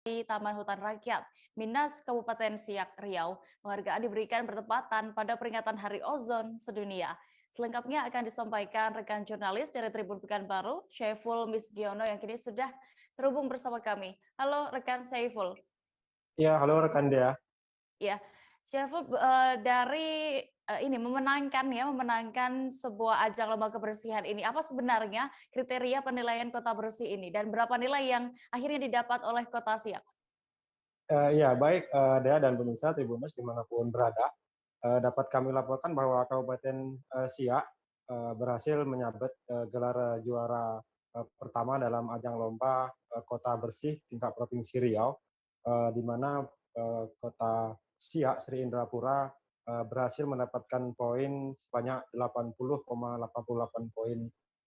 di Taman Hutan Rakyat Minas Kabupaten Siak, Riau. Penghargaan diberikan bertepatan pada peringatan Hari Ozon Sedunia. Selengkapnya akan disampaikan rekan jurnalis dari Tribun Pekanbaru, Syaiful Misgiono yang kini sudah terhubung bersama kami. Halo rekan Syaiful. Ya, halo rekan Dea. Ya, Syaiful dari ini memenangkan sebuah ajang lomba kebersihan ini. Apa sebenarnya kriteria penilaian kota bersih ini dan berapa nilai yang akhirnya didapat oleh Kota Siak? Ya, baik Dea dan pemirsa Tribunnews dimanapun berada, dapat kami laporkan bahwa Kabupaten Siak berhasil menyabet gelar juara pertama dalam ajang lomba kota bersih tingkat Provinsi Riau, di mana Kota Siak Sri Indrapura berhasil mendapatkan poin sebanyak 80,88 poin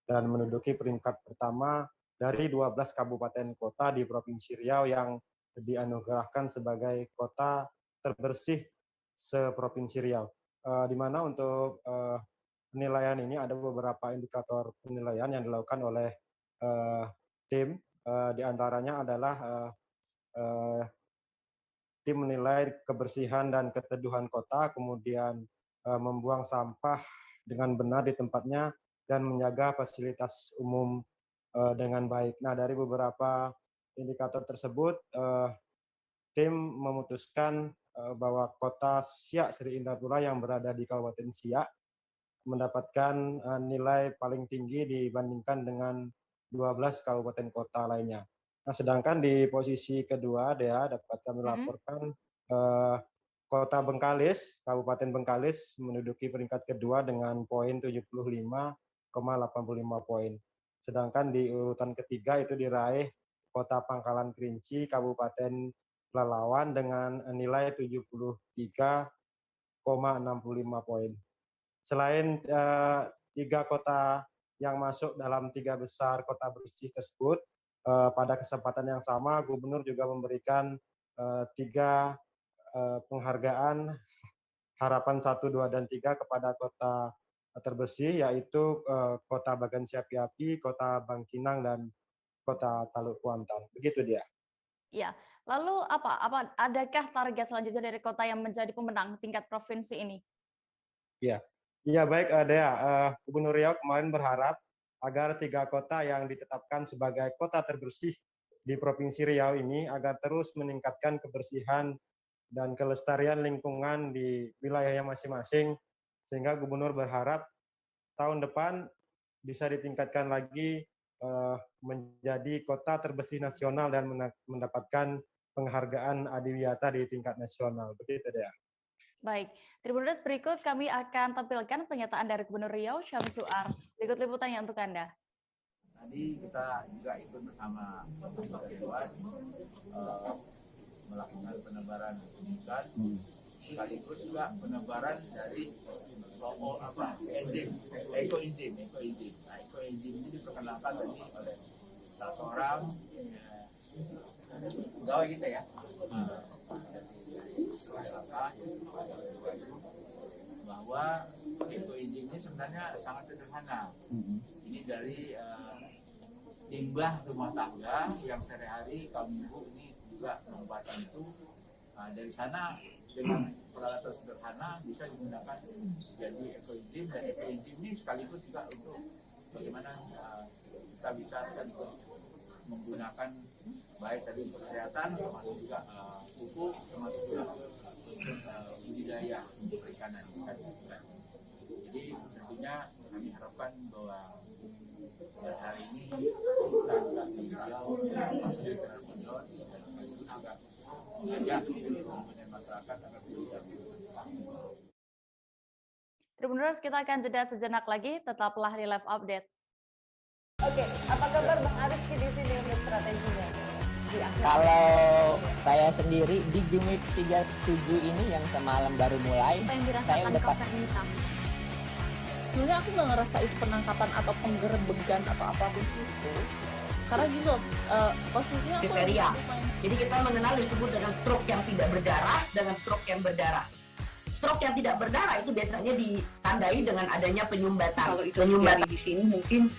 dan menduduki peringkat pertama dari 12 kabupaten kota di Provinsi Riau yang dianugerahkan sebagai kota terbersih seprovinsi Riau. Di mana untuk penilaian ini ada beberapa indikator penilaian yang dilakukan oleh tim, di antaranya adalah tim menilai kebersihan dan keteduhan kota, kemudian membuang sampah dengan benar di tempatnya, dan menjaga fasilitas umum dengan baik. Nah, dari beberapa indikator tersebut, tim memutuskan bahwa Kota Siak Sri Indrapura yang berada di Kabupaten Siak mendapatkan nilai paling tinggi dibandingkan dengan 12 kabupaten kota lainnya. Nah, sedangkan di posisi kedua, Dea, dapat kami laporkan Kota Bengkalis, Kabupaten Bengkalis menduduki peringkat kedua dengan poin 75,85 poin. Sedangkan di urutan ketiga itu diraih Kota Pangkalan Kerinci, Kabupaten Pelalawan dengan nilai 73,65 poin. Selain tiga kota yang masuk dalam 3 besar kota bersih tersebut, pada kesempatan yang sama, Gubernur juga memberikan 3 penghargaan harapan 1, 2, dan 3 kepada kota terbersih, yaitu Kota Bagan Siapi-Api, Kota Bangkinang, dan Kota Taluk Kuantan. Begitu dia. Ya, lalu adakah target selanjutnya dari kota yang menjadi pemenang tingkat provinsi ini? Ya, baik Dea. Gubernur Riau kemarin berharap agar 3 kota yang ditetapkan sebagai kota terbersih di Provinsi Riau ini agar terus meningkatkan kebersihan dan kelestarian lingkungan di wilayahnya masing-masing, sehingga Gubernur berharap tahun depan bisa ditingkatkan lagi menjadi kota terbersih nasional dan mendapatkan penghargaan Adiwiyata di tingkat nasional. Begitu Dea. Baik, Tribunnews berikut kami akan tampilkan pernyataan dari Gubernur Riau, Syamsuar. Berikut liputannya untuk Anda. Tadi kita juga ikut bersama Dewan melakukan penebaran ikan, sekaligus juga penebaran dari ekoenzim. Nah, ekoenzim ini diperkenalkan tadi oleh salah seorang pegawai kita ya, bahwa ekoenzim ini sebenarnya sangat sederhana. Ini dari limbah rumah tangga yang sehari-hari kaum ibu ini juga pengobatan itu. Dari sana dengan peralatan sederhana bisa digunakan jadi ekoenzim, dan ekoenzim ini sekaligus juga untuk bagaimana kita bisa sekaligus menggunakan baik tadi untuk kesehatan, termasuk juga pupuk, termasuk juga untuk budidaya untuk perikanan ikan. Jadi tentunya kami harapkan bahwa hari ini kita juga di Riau dan itu agak mengajak kemudian masyarakat agar tidak. Tribunnews, kita akan jeda sejenak lagi, tetaplah di live update. Oke, apa kabar Bang Arif di sini untuk strateginya? Kalau saya sendiri di Jumip 37 ini yang semalam baru mulai, saya udah pasti. Sebenarnya aku nggak ngerasa itu penangkapan atau penggerbegan atau apapun itu, karena gitu posisinya kriteria. Jadi kita mengenal disebut dengan stroke yang tidak berdarah dengan stroke yang berdarah. Stroke yang tidak berdarah itu biasanya ditandai dengan adanya penyumbatan. Kalau itu terjadi di sini mungkin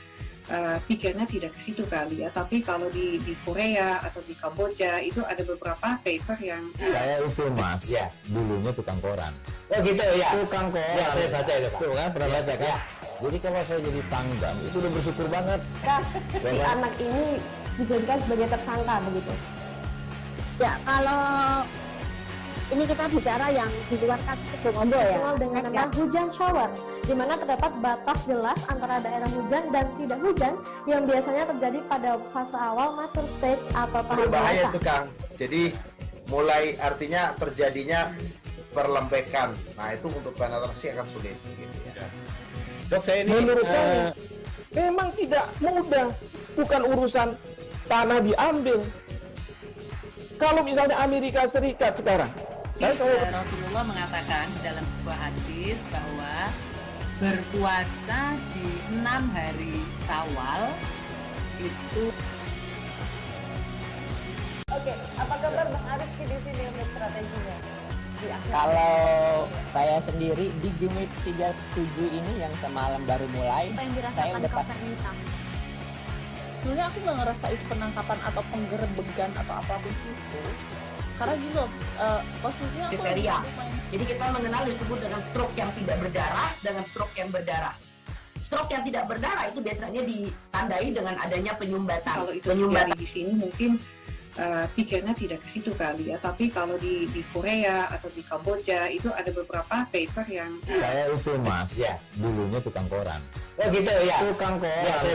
pikirnya tidak ke situ kali ya. Tapi kalau di Korea atau di Kamboja itu ada beberapa paper yang Saya itu Mas, dulunya tukang koran. Oh gitu ya. Tukang koran. Ya, saya baca itu Pak. Tuh kan, pernah baca kan? Jadi kalau saya jadi pangdam, itu udah bersyukur banget. Si anak ini dijadikan sebagai tersangka begitu. Ya, kalau ini kita bicara yang di luar kasus Bongombo ya. Dengan nama hujan shower, di mana terdapat batas jelas antara daerah hujan dan tidak hujan yang biasanya terjadi pada fase awal mature stage atau tahap berbahaya dewasa. itu Kang. Jadi mulai artinya terjadinya perlembekan. Nah itu untuk penetrasi akan sulit. Gitu ya. Dok, saya ini menurut saya memang tidak mudah, bukan urusan tanah diambil. Kalau misalnya Amerika Serikat sekarang, Rasulullah mengatakan dalam sebuah hadis bahwa berpuasa di 6 hari Syawal itu. Oke, apa kabar Bang Arif di sini untuk strateginya? Kalau saya sendiri di Jumit 37 ini yang semalam baru mulai, Apa yang saya dirasakan udah Kak Fernita? Sebenarnya aku nggak ngerasain penangkapan atau penggerebegan atau apapun itu, karena gitu loh, posisinya aku lagi Kriteria. main. Jadi kita mengenal disebut dengan stroke yang tidak berdarah dengan stroke yang berdarah. Stroke yang tidak berdarah itu biasanya ditandai dengan adanya penyumbatan. kalau itu Penyumbatan. terjadi di sini mungkin pikirnya tidak ke situ kali ya. Tapi kalau di Korea atau di Kamboja itu ada beberapa paper yang Saya itu Mas, dulunya tukang koran. Oh gitu ya. Tukang koran.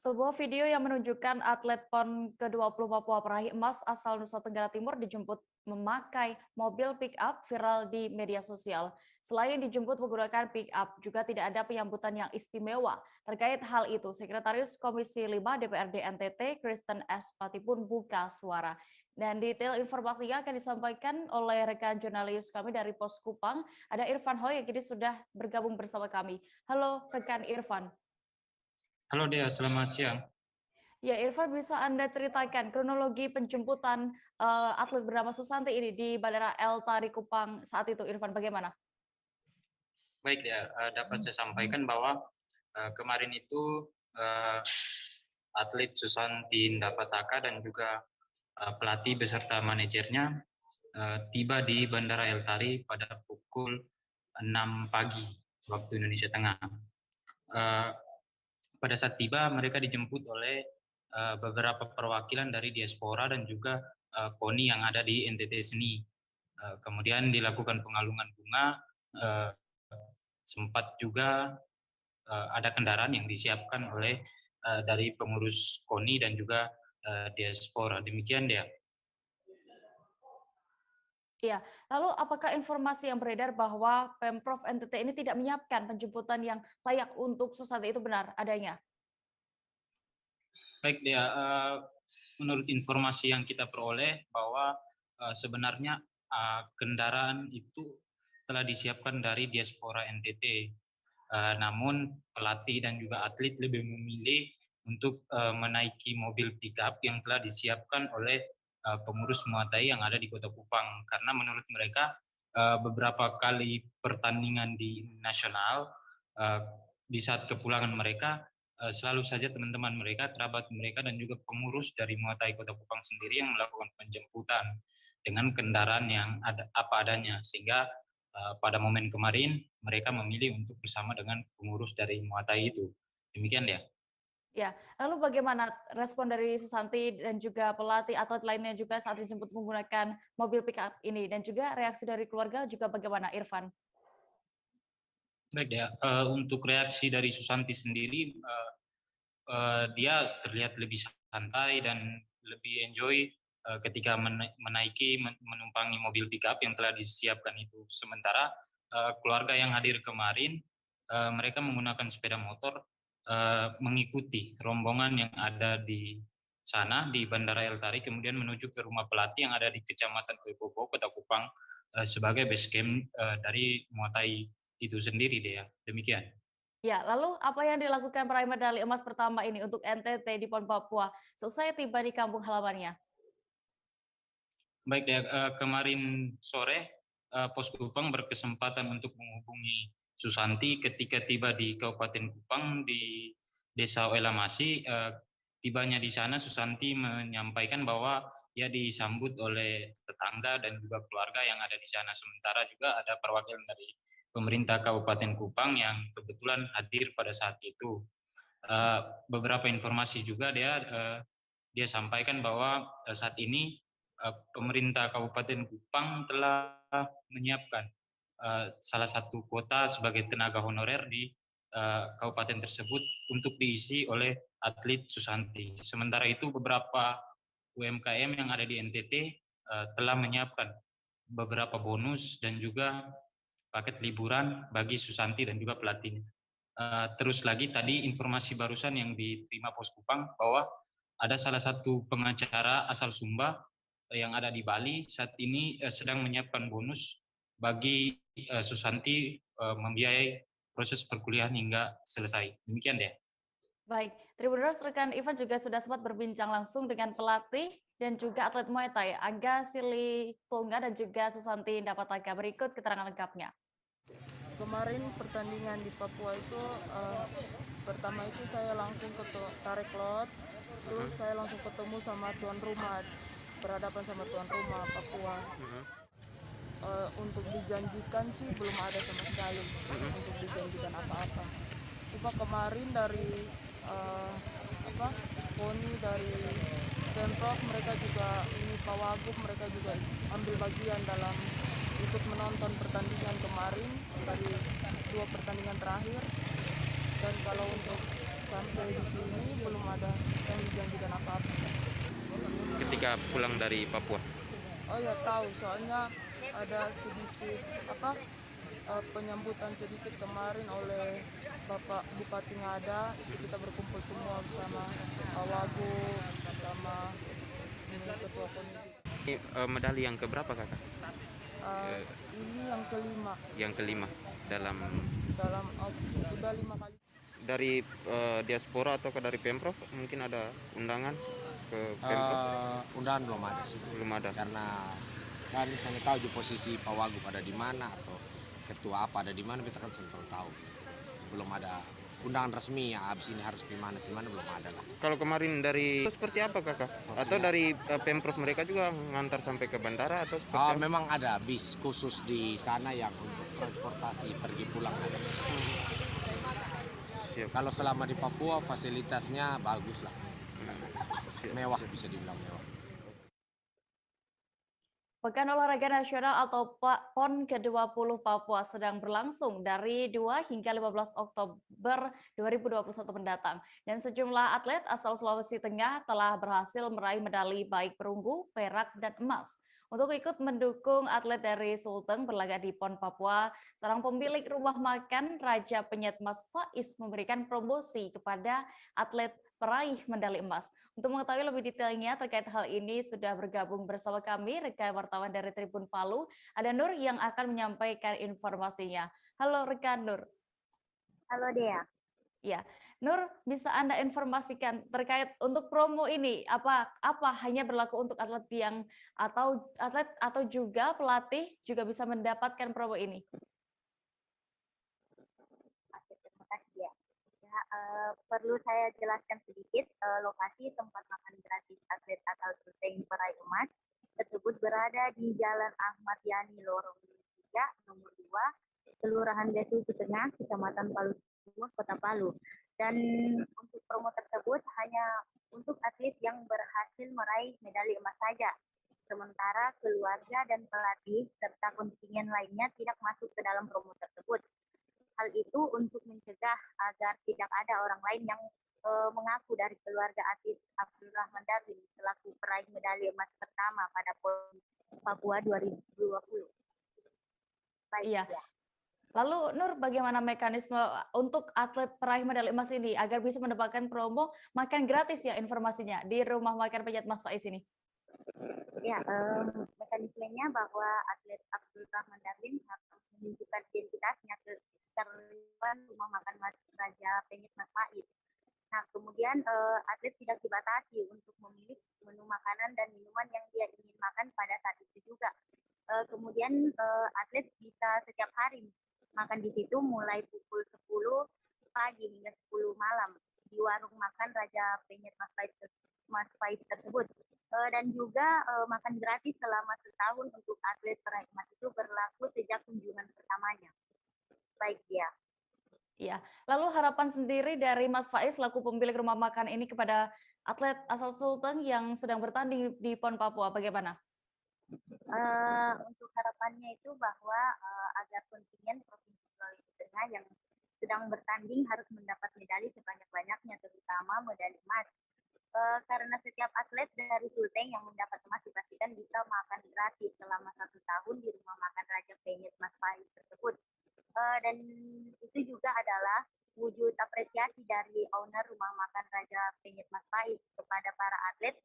Sebuah video yang menunjukkan atlet PON ke-20 Papua peraih emas asal Nusa Tenggara Timur dijemput memakai mobil pick-up viral di media sosial. Selain dijemput menggunakan pick-up, juga tidak ada penyambutan yang istimewa. Terkait hal itu, Sekretaris Komisi 5 DPRD NTT, Kristen S. Pati pun buka suara. Dan detail informasinya akan disampaikan oleh rekan jurnalis kami dari Pos Kupang, ada Irfan Ho yang kini sudah bergabung bersama kami. Halo rekan Irfan. Halo Dea, selamat siang. Ya, Irfan, bisa Anda ceritakan kronologi penjemputan atlet bernama Susanti ini di Bandara El Tari Kupang saat itu, Irfan, bagaimana? Baik Dea, dapat saya sampaikan bahwa kemarin itu atlet Susanti Ndapataka dan juga pelatih beserta manajernya tiba di Bandara El Tari pada pukul 6 pagi waktu Indonesia Tengah. Pada saat tiba, mereka dijemput oleh beberapa perwakilan dari diaspora dan juga KONI yang ada di NTT Seni. Kemudian dilakukan pengalungan bunga, sempat juga ada kendaraan yang disiapkan oleh dari pengurus KONI dan juga diaspora. Demikian dia. Iya, lalu apakah informasi yang beredar bahwa Pemprov NTT ini tidak menyiapkan penjemputan yang layak untuk Susanti itu benar adanya? Baik dia, menurut informasi yang kita peroleh bahwa sebenarnya kendaraan itu telah disiapkan dari diaspora NTT. Namun pelatih dan juga atlet lebih memilih untuk menaiki mobil pickup yang telah disiapkan oleh pengurus Muay Thai yang ada di Kota Kupang, karena menurut mereka beberapa kali pertandingan di nasional di saat kepulangan mereka selalu saja teman-teman mereka, kerabat mereka dan juga pengurus dari Muay Thai Kota Kupang sendiri yang melakukan penjemputan dengan kendaraan yang ada apa adanya, sehingga pada momen kemarin mereka memilih untuk bersama dengan pengurus dari Muay Thai itu. Demikian ya. Ya, lalu bagaimana respon dari Susanti dan juga pelatih atlet lainnya juga saat dijemput menggunakan mobil pickup ini, dan juga reaksi dari keluarga juga bagaimana, Irfan? Baik ya, untuk reaksi dari Susanti sendiri, dia terlihat lebih santai dan lebih enjoy ketika menumpangi mobil pickup yang telah disiapkan itu. Sementara keluarga yang hadir kemarin, mereka menggunakan sepeda motor mengikuti rombongan yang ada di sana di Bandara El Tari, kemudian menuju ke rumah pelatih yang ada di Kecamatan Kuipopo, Kota Kupang sebagai base camp dari Muay Thai itu sendiri, Dea. Demikian. Ya, lalu apa yang dilakukan peraih medali emas pertama ini untuk NTT di PON Papua seusai tiba di kampung halamannya? Baik, Dea, kemarin sore Pos Kupang berkesempatan untuk menghubungi Susanti ketika tiba di Kabupaten Kupang di Desa Oelamasi. Tibanya di sana Susanti menyampaikan bahwa ia disambut oleh tetangga dan juga keluarga yang ada di sana. Sementara juga ada perwakilan dari pemerintah Kabupaten Kupang yang kebetulan hadir pada saat itu. Beberapa informasi juga dia sampaikan bahwa saat ini pemerintah Kabupaten Kupang telah menyiapkan salah satu kuota sebagai tenaga honorer di kabupaten tersebut untuk diisi oleh atlet Susanti. Sementara itu beberapa UMKM yang ada di NTT telah menyiapkan beberapa bonus dan juga paket liburan bagi Susanti dan juga pelatihnya. Terus lagi tadi informasi barusan yang diterima Pos Kupang bahwa ada salah satu pengacara asal Sumba yang ada di Bali saat ini sedang menyiapkan bonus bagi Susanti membiayai proses perkuliahan hingga selesai. Demikian deh. Baik, Tribuners, rekan Ivan juga sudah sempat berbincang langsung dengan pelatih dan juga atlet Muay Thai Angga Silitonga dan juga Susanti Dapataka. Berikut keterangan lengkapnya. Kemarin pertandingan di Papua itu pertama itu saya langsung ke tarik lot, terus saya langsung ketemu sama tuan rumah, berhadapan sama tuan rumah Papua. Untuk dijanjikan sih belum ada sama sekali untuk dijanjikan apa-apa. Cuma kemarin dari KONI dari Pemprov mereka juga ini Pak Wagub mereka juga ambil bagian dalam ikut menonton pertandingan kemarin dari 2 pertandingan terakhir, dan kalau untuk sampai di sini belum ada yang dijanjikan apa-apa. Ketika pulang dari Papua? Oh ya tahu, soalnya ada sedikit penyambutan sedikit kemarin oleh Bapak Bupati Ngada. Itu kita berkumpul semua bersama Pak Wagub sama Ketua KONI. Ini medali yang keberapa kakak? Ini yang kelima. Yang kelima dalam udah 5 kali. Dari diaspora atau dari Pemprov mungkin ada undangan ke Pemprov? Undangan belum ada sih. Belum ada. Karena kan saya tahu di posisi Pak Wagub ada di mana atau ketua apa ada di mana, kita kan selalu tahu. Belum ada undangan resmi ya, abis ini harus gimana belum ada lah. Kalau kemarin dari seperti apa kakak? Maksudnya? Atau dari Pemprov mereka juga ngantar sampai ke bandara atau seperti apa? Memang ada bis khusus di sana yang untuk transportasi pergi pulang ada. Kalau selama di Papua fasilitasnya bagus lah. Mewah, bisa dibilang mewah. Pekan Olahraga Nasional atau PON ke-20 Papua sedang berlangsung dari 2 hingga 15 Oktober 2021 mendatang. Dan sejumlah atlet asal Sulawesi Tengah telah berhasil meraih medali baik perunggu, perak, dan emas. Untuk ikut mendukung atlet dari Sulteng berlaga di PON Papua, seorang pemilik rumah makan Raja Penyet Mas Faiz memberikan promosi kepada atlet peraih medali emas. Untuk mengetahui lebih detailnya terkait hal ini sudah bergabung bersama kami rekan wartawan dari Tribun Palu, ada Nur yang akan menyampaikan informasinya. Halo rekan Nur. Halo Dea. Ya, Nur, bisa Anda informasikan terkait untuk promo ini apa hanya berlaku untuk atlet atau juga pelatih juga bisa mendapatkan promo ini? Terima kasih ya. Perlu saya jelaskan sedikit, lokasi tempat makan gratis atlet asal Sulteng peraih emas tersebut berada di Jalan Ahmad Yani Lorong 3 nomor 2, Kelurahan Besu Tengah, Kecamatan Palu Timur, Kota Palu. Dan untuk promo tersebut hanya untuk atlet yang berhasil meraih medali emas saja. Sementara keluarga dan pelatih serta kontingen lainnya tidak masuk ke dalam promo tersebut. Hal itu untuk mencegah agar tidak ada orang lain yang mengaku dari keluarga atlet Abdul Rahman Darwin selaku peraih medali emas pertama pada PON Papua 2020. Baik, iya. Ya. Lalu Nur, bagaimana mekanisme untuk atlet peraih medali emas ini agar bisa mendapatkan promo makan gratis ya informasinya di rumah makan Penyet Mas Faiz ini? Ya, mekanismenya bahwa atlet Abdul Rahman Darwin harus menunjukkan identitasnya ke terlibat rumah makan Raja Penyet Mas Faiz. Nah, kemudian atlet tidak dibatasi untuk memilih menu makanan dan minuman yang dia ingin makan pada saat itu juga. Kemudian atlet bisa setiap hari makan di situ mulai pukul 10 pagi hingga 10 malam di warung makan Raja Penyet Mas Pais tersebut. Dan juga makan gratis selama setahun untuk atlet peraih emas itu berlaku sejak kunjungan pertamanya. Baik ya. Iya. Lalu harapan sendiri dari Mas Faiz selaku pemilik rumah makan ini kepada atlet asal Sulteng yang sedang bertanding di PON Papua bagaimana? Untuk harapannya itu bahwa agar kontingen Provinsi Sulawesi Tengah yang sedang bertanding harus mendapat medali sebanyak-banyaknya, terutama medali emas. Karena setiap atlet dari Sulteng yang mendapat emas dipastikan bisa makan gratis selama 1 tahun di rumah makan Raja Penyet Mas Faiz tersebut. Dan itu juga adalah wujud apresiasi dari owner rumah makan Raja Penyet Mas Faiz kepada para atlet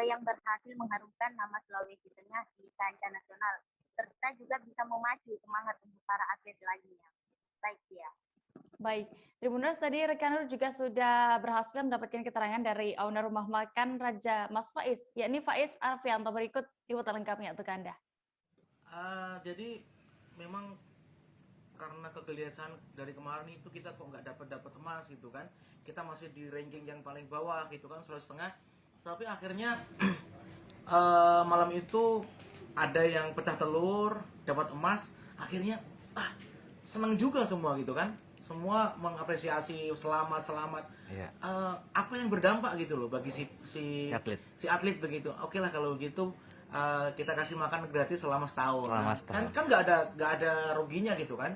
yang berhasil mengharumkan nama Sulawesi Tengah di kancah nasional, serta juga bisa memacu semangat untuk para atlet lainnya. Baik ya. Baik, Tribuners, tadi rekan Nur juga sudah berhasil mendapatkan keterangan dari owner rumah makan Raja Mas Faiz, yakni Faiz Arfianto. Berikut liputan lengkapnya untuk Anda. Jadi memang karena kegelisahan dari kemarin itu kita kok nggak dapat emas gitu kan, kita masih di ranking yang paling bawah gitu kan, Sulawesi Tengah. Tapi akhirnya malam itu ada yang pecah telur, dapat emas, akhirnya senang juga semua gitu kan. Semua mengapresiasi selamat. Iya. Apa yang berdampak gitu loh bagi si atlet begitu. Oke lah kalau begitu kita kasih makan gratis selama setahun. Kan nggak ada ruginya gitu kan.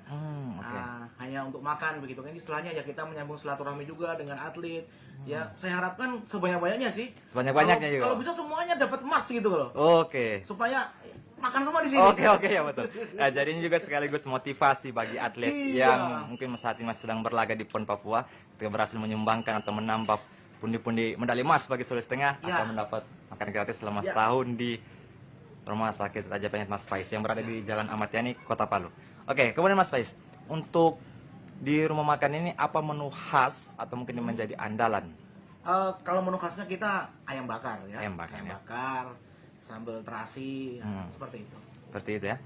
Hanya untuk makan begitu kan. Istilahnya ya kita menyambung silaturahmi juga dengan atlet. Ya saya harapkan sebanyak-banyaknya sih. Sebanyak-banyaknya juga. Kalau bisa semuanya dapat emas gitu loh. Oke. Supaya makan semua di sini. Oke ya betul. Nah, jadi ini juga sekaligus motivasi bagi atlet yang mungkin saat ini masih sedang berlaga di PON Papua, ketika berhasil menyumbangkan atau menambah pundi-pundi medali emas bagi Sulawesi Tengah akan mendapat makan gratis selama setahun di Rumah Sakit Raja Penyet Mas Faiz yang berada di Jalan Ahmad Yani, Kota Palu. Oke, kemudian Mas Faiz, untuk di rumah makan ini apa menu khas atau mungkin yang menjadi andalan? Kalau menu khasnya kita ayam bakar ya. Ayam bakar, sambal terasi, seperti itu. Seperti itu ya.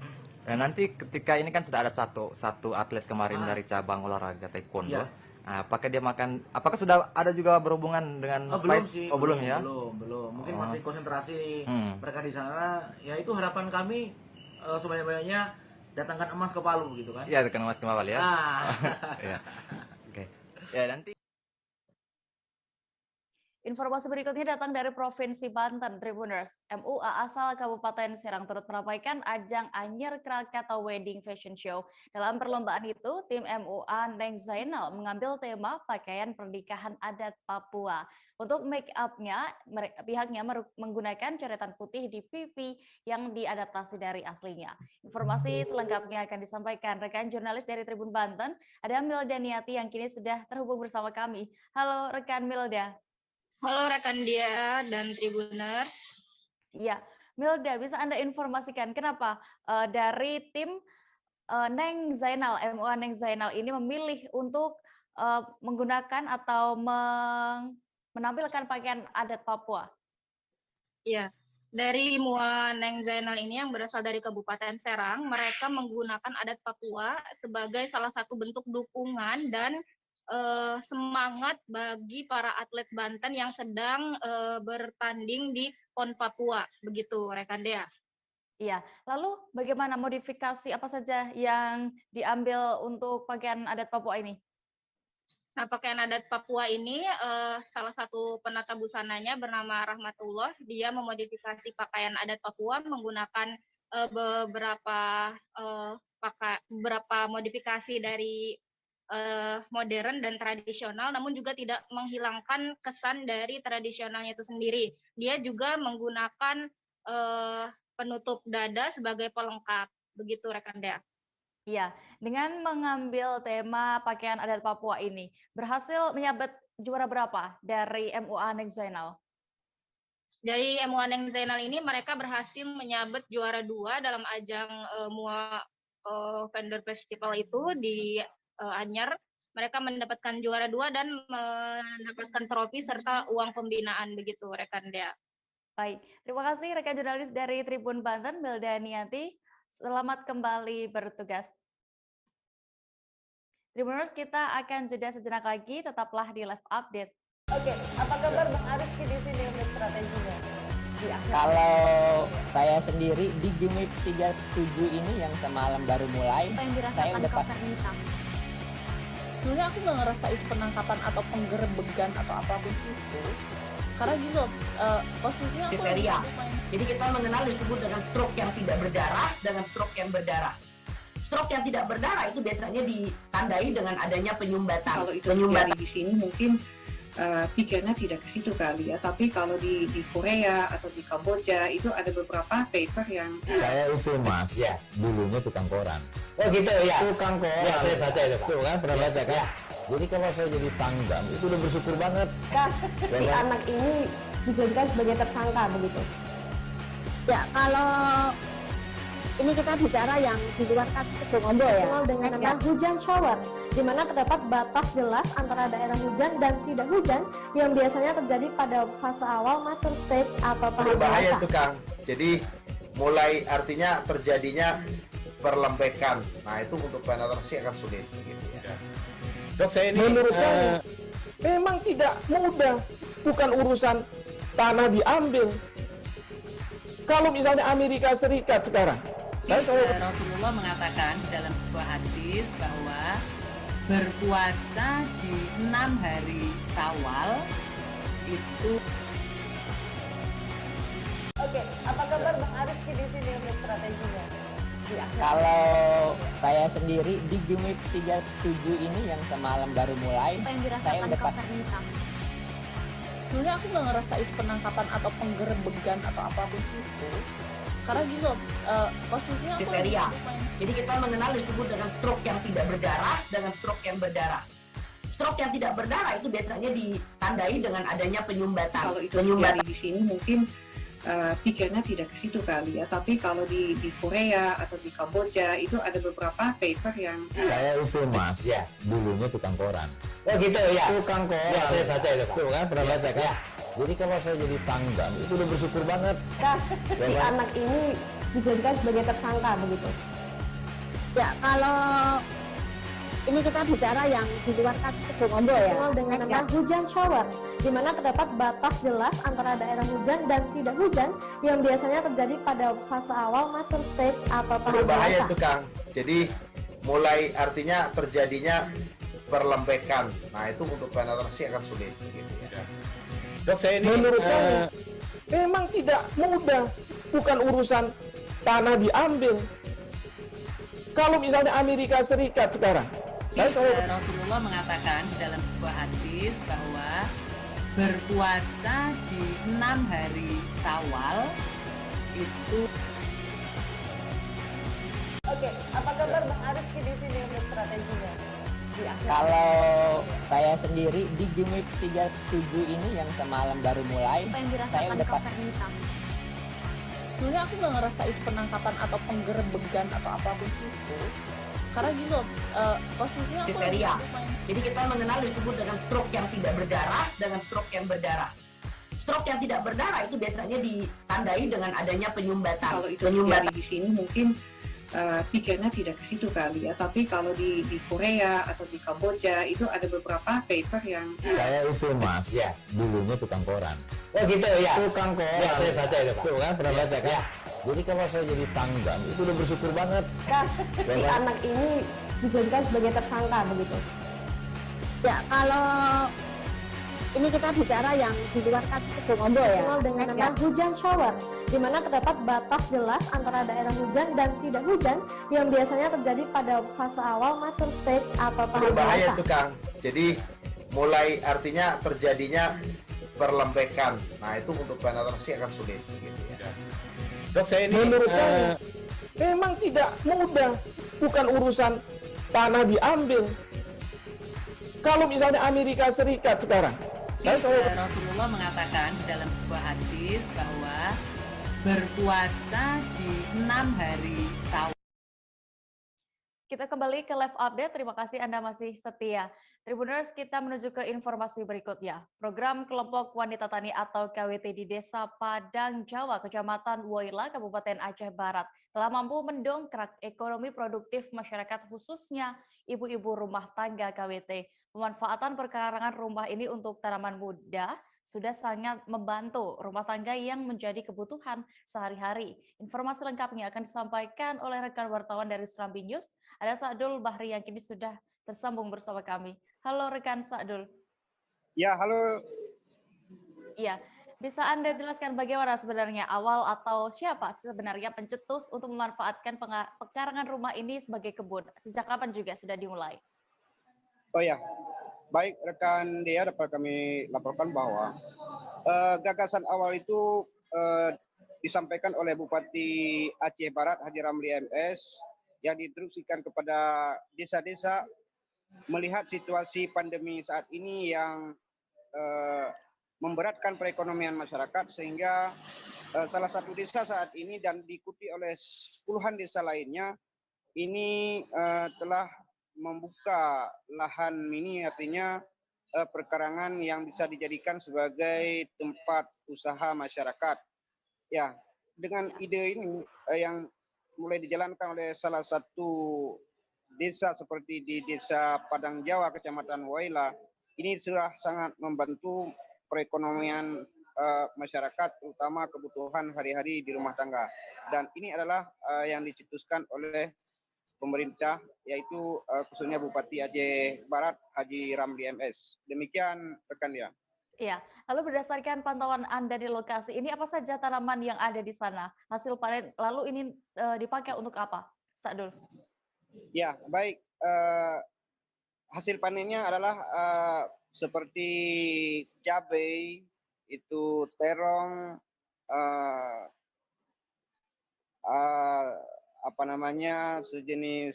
Dan nanti ketika ini kan sudah ada satu atlet kemarin dari cabang olahraga taekwondo. Ya. Nah, apakah sudah ada juga berhubungan dengan belum sih, belum ya? Belum. Mungkin masih konsentrasi mereka di sana. Ya itu harapan kami sebanyak-banyaknya datangkan emas ke Palu gitu kan. Iya, datangkan emas ke Palu ya. Ya. Oke. Ya, nanti Informasi berikutnya datang dari Provinsi Banten, Tribuners. MUA asal Kabupaten Serang turut meramaikan ajang Anyer Krakatau Wedding Fashion Show. Dalam perlombaan itu, tim MUA Neng Zainal mengambil tema pakaian pernikahan adat Papua. Untuk make up-nya, pihaknya menggunakan coretan putih di pipi yang diadaptasi dari aslinya. Informasi selengkapnya akan disampaikan rekan jurnalis dari Tribun Banten, ada Milda Niati yang kini sudah terhubung bersama kami. Halo rekan Milda. Halo rekan Dia dan Tribuners. Iya, Milda, bisa Anda informasikan kenapa dari tim Neng Zainal, MUA Neng Zainal ini memilih untuk menggunakan atau menampilkan pakaian adat Papua? Iya, dari MUA Neng Zainal ini yang berasal dari Kabupaten Serang, mereka menggunakan adat Papua sebagai salah satu bentuk dukungan dan semangat bagi para atlet Banten yang sedang bertanding di PON Papua, begitu rekan Dea. Iya, lalu bagaimana modifikasi apa saja yang diambil untuk pakaian adat Papua ini? Nah, pakaian adat Papua ini salah satu penata busananya bernama Rahmatullah. Dia memodifikasi pakaian adat Papua menggunakan beberapa modifikasi dari modern dan tradisional, namun juga tidak menghilangkan kesan dari tradisionalnya itu sendiri. Dia juga menggunakan penutup dada sebagai pelengkap, begitu rekan Dea. Iya, dengan mengambil tema pakaian adat Papua ini, berhasil menyabet juara berapa dari MUA Neng Zainal? Dari MUA Neng Zainal ini mereka berhasil menyabet juara 2 dalam ajang MUA Vendor Festival itu di Anyer. Mereka mendapatkan juara 2 dan mendapatkan trofi serta uang pembinaan, begitu rekan Dea. Baik, terima kasih rekan jurnalis dari Tribun Banten, Milda Niati. Selamat kembali bertugas. Tribuners, kita akan jeda sejenak lagi, tetaplah di live update. Oke, apa kabar Bang Ariski di sini untuk strateginya? Kalau saya sendiri di Game Week 37 ini yang semalam baru mulai, saya udah pas. Sebenarnya aku nggak ngerasa itu penangkapan atau penggerebegan atau apapun itu. Karena gini loh, posisinya aku kriteria. Jadi kita mengenal disebut dengan stroke yang tidak berdarah dengan stroke yang berdarah. Stroke yang tidak berdarah itu biasanya ditandai dengan adanya penyumbatan. Kalau itu terjadi di sini mungkin pikirnya tidak ke situ kali ya, tapi kalau di Korea atau di Kamboja itu ada beberapa paper yang saya itu mas, ya, dulunya tukang koran. Oh gitu ya. Tukang koran. Ya, saya baca itu Pak. Tuh kan pernah baca kan? Jadi kalau saya jadi pangdam itu udah bersyukur banget. Si anak ini dijadikan sebagai tersangka begitu. Ya, kalau ini kita bicara yang di luar kasus Sebongondo ya, dengan nama hujan shower, di mana terdapat batas jelas antara daerah hujan dan tidak hujan yang biasanya terjadi pada fase awal mature stage atau tahap berbahaya dewasa. itu Kang. Jadi mulai artinya terjadinya perlembekan. Nah itu untuk penetrasi akan sulit. Gitu ya. Dok, saya ini menurut saya memang tidak mudah, bukan urusan tanah diambil. Kalau misalnya Amerika Serikat sekarang, Rasulullah mengatakan dalam sebuah hadis bahwa berpuasa di 6 hari Syawal itu. Oke, apa kabar Bang Ariski di sini untuk strateginya? Kalau saya sendiri di Game Week 37 ini yang semalam baru mulai, saya udah pas. Sebenarnya aku nggak ngerasa itu penangkapan atau penggerebegan atau apapun itu. Karena gini loh, posisinya kriteria. Jadi kita mengenal disebut dengan stroke yang tidak berdarah dengan stroke yang berdarah. Stroke yang tidak berdarah itu biasanya ditandai dengan adanya penyumbatan. Kalau itu terjadi di sini mungkin pikirnya tidak ke situ kali ya, tapi kalau di Korea atau di Kamboja itu ada beberapa paper yang saya itu mas, ya, dulunya tukang koran. Oh gitu ya. Tukang koran. Ya, saya baca itu Pak. Tuh kan pernah baca kan? Ya. Jadi kalau saya jadi pangdam itu udah bersyukur banget. Si anak ini dijadikan sebagai tersangka begitu. Ya, kalau ini kita bicara yang di luar kasus Sebongondo ya, dengan nama hujan shower, di mana terdapat batas jelas antara daerah hujan dan tidak hujan yang biasanya terjadi pada fase awal mature stage atau tahap berbahaya dewasa. itu Kang. Jadi mulai artinya terjadinya perlembekan. Nah itu untuk penetrasi akan sulit. Gitu ya. Dok, saya ini menurut saya memang tidak mudah, bukan urusan tanah diambil. Kalau misalnya Amerika Serikat sekarang, Rasulullah mengatakan dalam sebuah hadis bahwa berpuasa di 6 hari Syawal itu. Oke, apa kabar Bang Ariski di sini untuk strateginya? Kalau saya sendiri di Game Week 37 ini yang semalam baru mulai, saya udah pas. Sebenarnya aku nggak ngerasa itu penangkapan atau penggerebegan atau apapun itu. Karena gini loh, posisinya aku kriteria. Jadi kita mengenal disebut dengan stroke yang tidak berdarah dengan stroke yang berdarah. Stroke yang tidak berdarah itu biasanya ditandai dengan adanya penyumbatan. Kalau itu terjadi di sini mungkin pikirnya tidak ke situ kali ya, tapi kalau di Korea atau di Kamboja itu ada beberapa paper yang saya itu mas, ya, dulunya tukang koran. Oh gitu ya. Tukang koran. Ya, saya baca itu Pak. Tuh kan pernah baca kan? Ya. Jadi kalau saya jadi pangdam itu udah bersyukur banget. Si anak ini dijadikan sebagai tersangka begitu. Ya, kalau ini kita bicara yang di luar kasus Sebongondo ya, dengan nama hujan shower, di mana terdapat batas jelas antara daerah hujan dan tidak hujan yang biasanya terjadi pada fase awal mature stage atau tahap berbahaya dewasa. itu Kang. Jadi mulai artinya terjadinya perlembekan. Nah itu untuk penetrasi akan sulit. Gitu ya. Dok, saya ini menurut saya memang tidak mudah, bukan urusan tanah diambil. Kalau misalnya Amerika Serikat sekarang, Rasulullah mengatakan dalam sebuah hadis bahwa berpuasa di 6 hari Syawal. Kita kembali ke live update. Terima kasih Anda masih setia. Tribuners, kita menuju ke informasi berikutnya. Program Kelompok Wanita Tani atau KWT di Desa Padang Jawa, Kecamatan Woila, Kabupaten Aceh Barat, telah mampu mendongkrak ekonomi produktif masyarakat, khususnya ibu-ibu rumah tangga KWT. Pemanfaatan perkarangan rumah ini untuk tanaman muda sudah sangat membantu rumah tangga yang menjadi kebutuhan sehari-hari. Informasi lengkapnya akan disampaikan oleh rekan wartawan dari Serambi News. Ada Sa'dul Bahri yang kini sudah tersambung bersama kami. Halo rekan Sa'dul. Ya, halo. Iya, bisa Anda jelaskan bagaimana sebenarnya awal atau siapa sebenarnya pencetus untuk memanfaatkan pekarangan rumah ini sebagai kebun? Sejak kapan juga sudah dimulai? Oh ya, baik rekan Dea, dapat kami laporkan bahwa gagasan awal itu disampaikan oleh Bupati Aceh Barat Haji Ramli MS yang diinstruksikan kepada desa-desa melihat situasi pandemi saat ini yang memberatkan perekonomian masyarakat, sehingga salah satu desa saat ini dan diikuti oleh puluhan desa lainnya ini telah membuka lahan mini, artinya perkarangan yang bisa dijadikan sebagai tempat usaha masyarakat. Ya, dengan ide ini yang mulai dijalankan oleh salah satu desa seperti di Desa Padang Jawa, Kecamatan Woila, ini sudah sangat membantu perekonomian masyarakat, terutama kebutuhan hari-hari di rumah tangga. Dan ini adalah yang dicetuskan oleh pemerintah, yaitu khususnya Bupati Aceh Barat Haji Ramli MS. Demikian rekan Dia. Iya, lalu berdasarkan pantauan Anda di lokasi ini, apa saja tanaman yang ada di sana? Hasil panen, lalu ini dipakai untuk apa, Sa'dul? Ya, baik. Hasil panennya adalah seperti cabai, itu terong, sejenis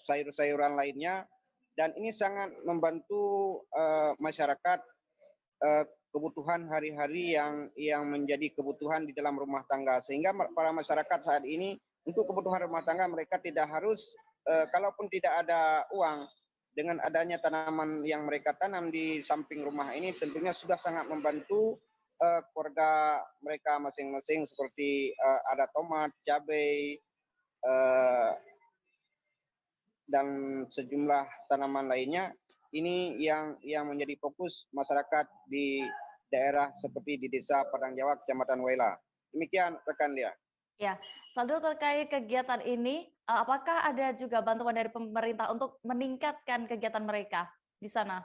sayur-sayuran lainnya, dan ini sangat membantu masyarakat kebutuhan hari-hari yang menjadi kebutuhan di dalam rumah tangga, sehingga para masyarakat saat ini untuk kebutuhan rumah tangga mereka tidak harus kalaupun tidak ada uang, dengan adanya tanaman yang mereka tanam di samping rumah ini tentunya sudah sangat membantu keluarga mereka masing-masing, seperti ada tomat, cabai, dan sejumlah tanaman lainnya. Ini yang menjadi fokus masyarakat di daerah seperti di Desa Padang Jawa, Kecamatan Woila. Demikian rekan Dia. Ya, Sa'dul, terkait kegiatan ini, apakah ada juga bantuan dari pemerintah untuk meningkatkan kegiatan mereka di sana?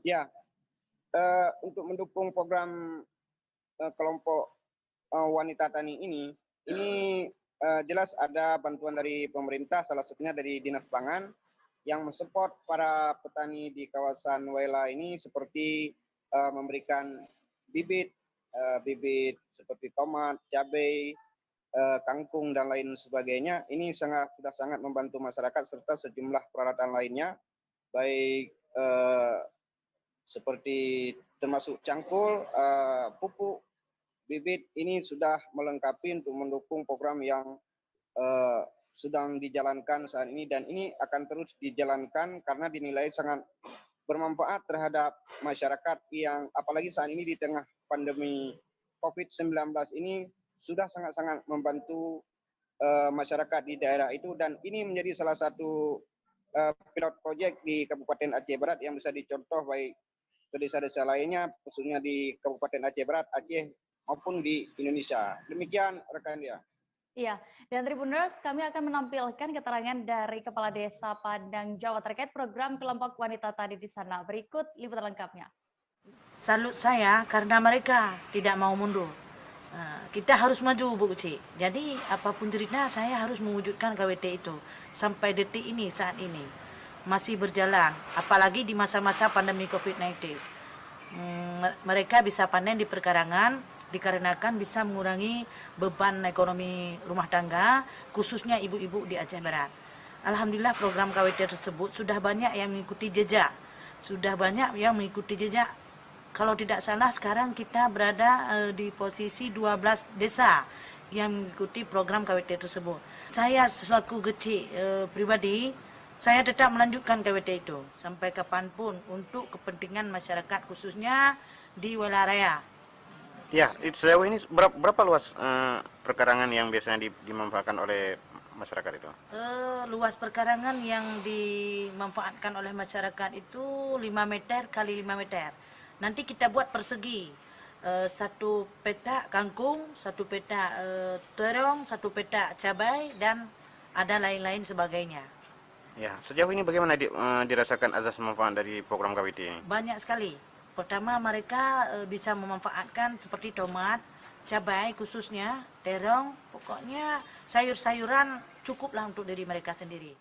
Ya, untuk mendukung program kelompok wanita tani ini jelas ada bantuan dari pemerintah, salah satunya dari Dinas Pangan, yang mensupport para petani di kawasan Woila ini, seperti memberikan bibit seperti tomat, cabai, kangkung, dan lain sebagainya. Ini sudah sangat membantu masyarakat, serta sejumlah peralatan lainnya, baik seperti termasuk cangkul, pupuk, bibit. Ini sudah melengkapi untuk mendukung program yang sedang dijalankan saat ini, dan ini akan terus dijalankan karena dinilai sangat bermanfaat terhadap masyarakat yang apalagi saat ini di tengah pandemi COVID-19 ini sudah sangat-sangat membantu masyarakat di daerah itu, dan ini menjadi salah satu pilot project di Kabupaten Aceh Barat yang bisa dicontoh baik ke desa-desa lainnya, khususnya di Kabupaten Aceh Barat, Aceh maupun di Indonesia. Demikian rekan Dia. Iya, dan Tribuners, kami akan menampilkan keterangan dari Kepala Desa Padang Jawa terkait program kelompok wanita tadi di sana. Berikut liputan lengkapnya. Salut saya karena mereka tidak mau mundur. Kita harus maju, Bu Uci. Jadi apapun cerita, saya harus mewujudkan KWT itu. Sampai detik ini, saat ini masih berjalan, apalagi di masa-masa pandemi COVID-19. Mereka bisa panen di perkarangan dikarenakan bisa mengurangi beban ekonomi rumah tangga, khususnya ibu-ibu di Aceh Barat. Alhamdulillah program KWT tersebut sudah banyak yang mengikuti jejak. Kalau tidak salah sekarang kita berada di posisi 12 desa yang mengikuti program KWT tersebut. Saya selaku kecil pribadi, saya tetap melanjutkan KWT itu sampai kapanpun untuk kepentingan masyarakat khususnya di wilayah raya. Ya, sejauh ini berapa luas perkarangan yang biasanya dimanfaatkan oleh masyarakat itu? Luas perkarangan yang dimanfaatkan oleh masyarakat itu 5 meter kali 5 meter. Nanti kita buat persegi. 1 petak kangkung, 1 petak terong, 1 petak cabai, dan ada lain-lain sebagainya. Ya, sejauh ini bagaimana dirasakan azas manfaat dari program KWT ini? Banyak sekali. Pertama, mereka bisa memanfaatkan seperti tomat, cabai khususnya, terong, pokoknya sayur-sayuran cukuplah untuk diri mereka sendiri.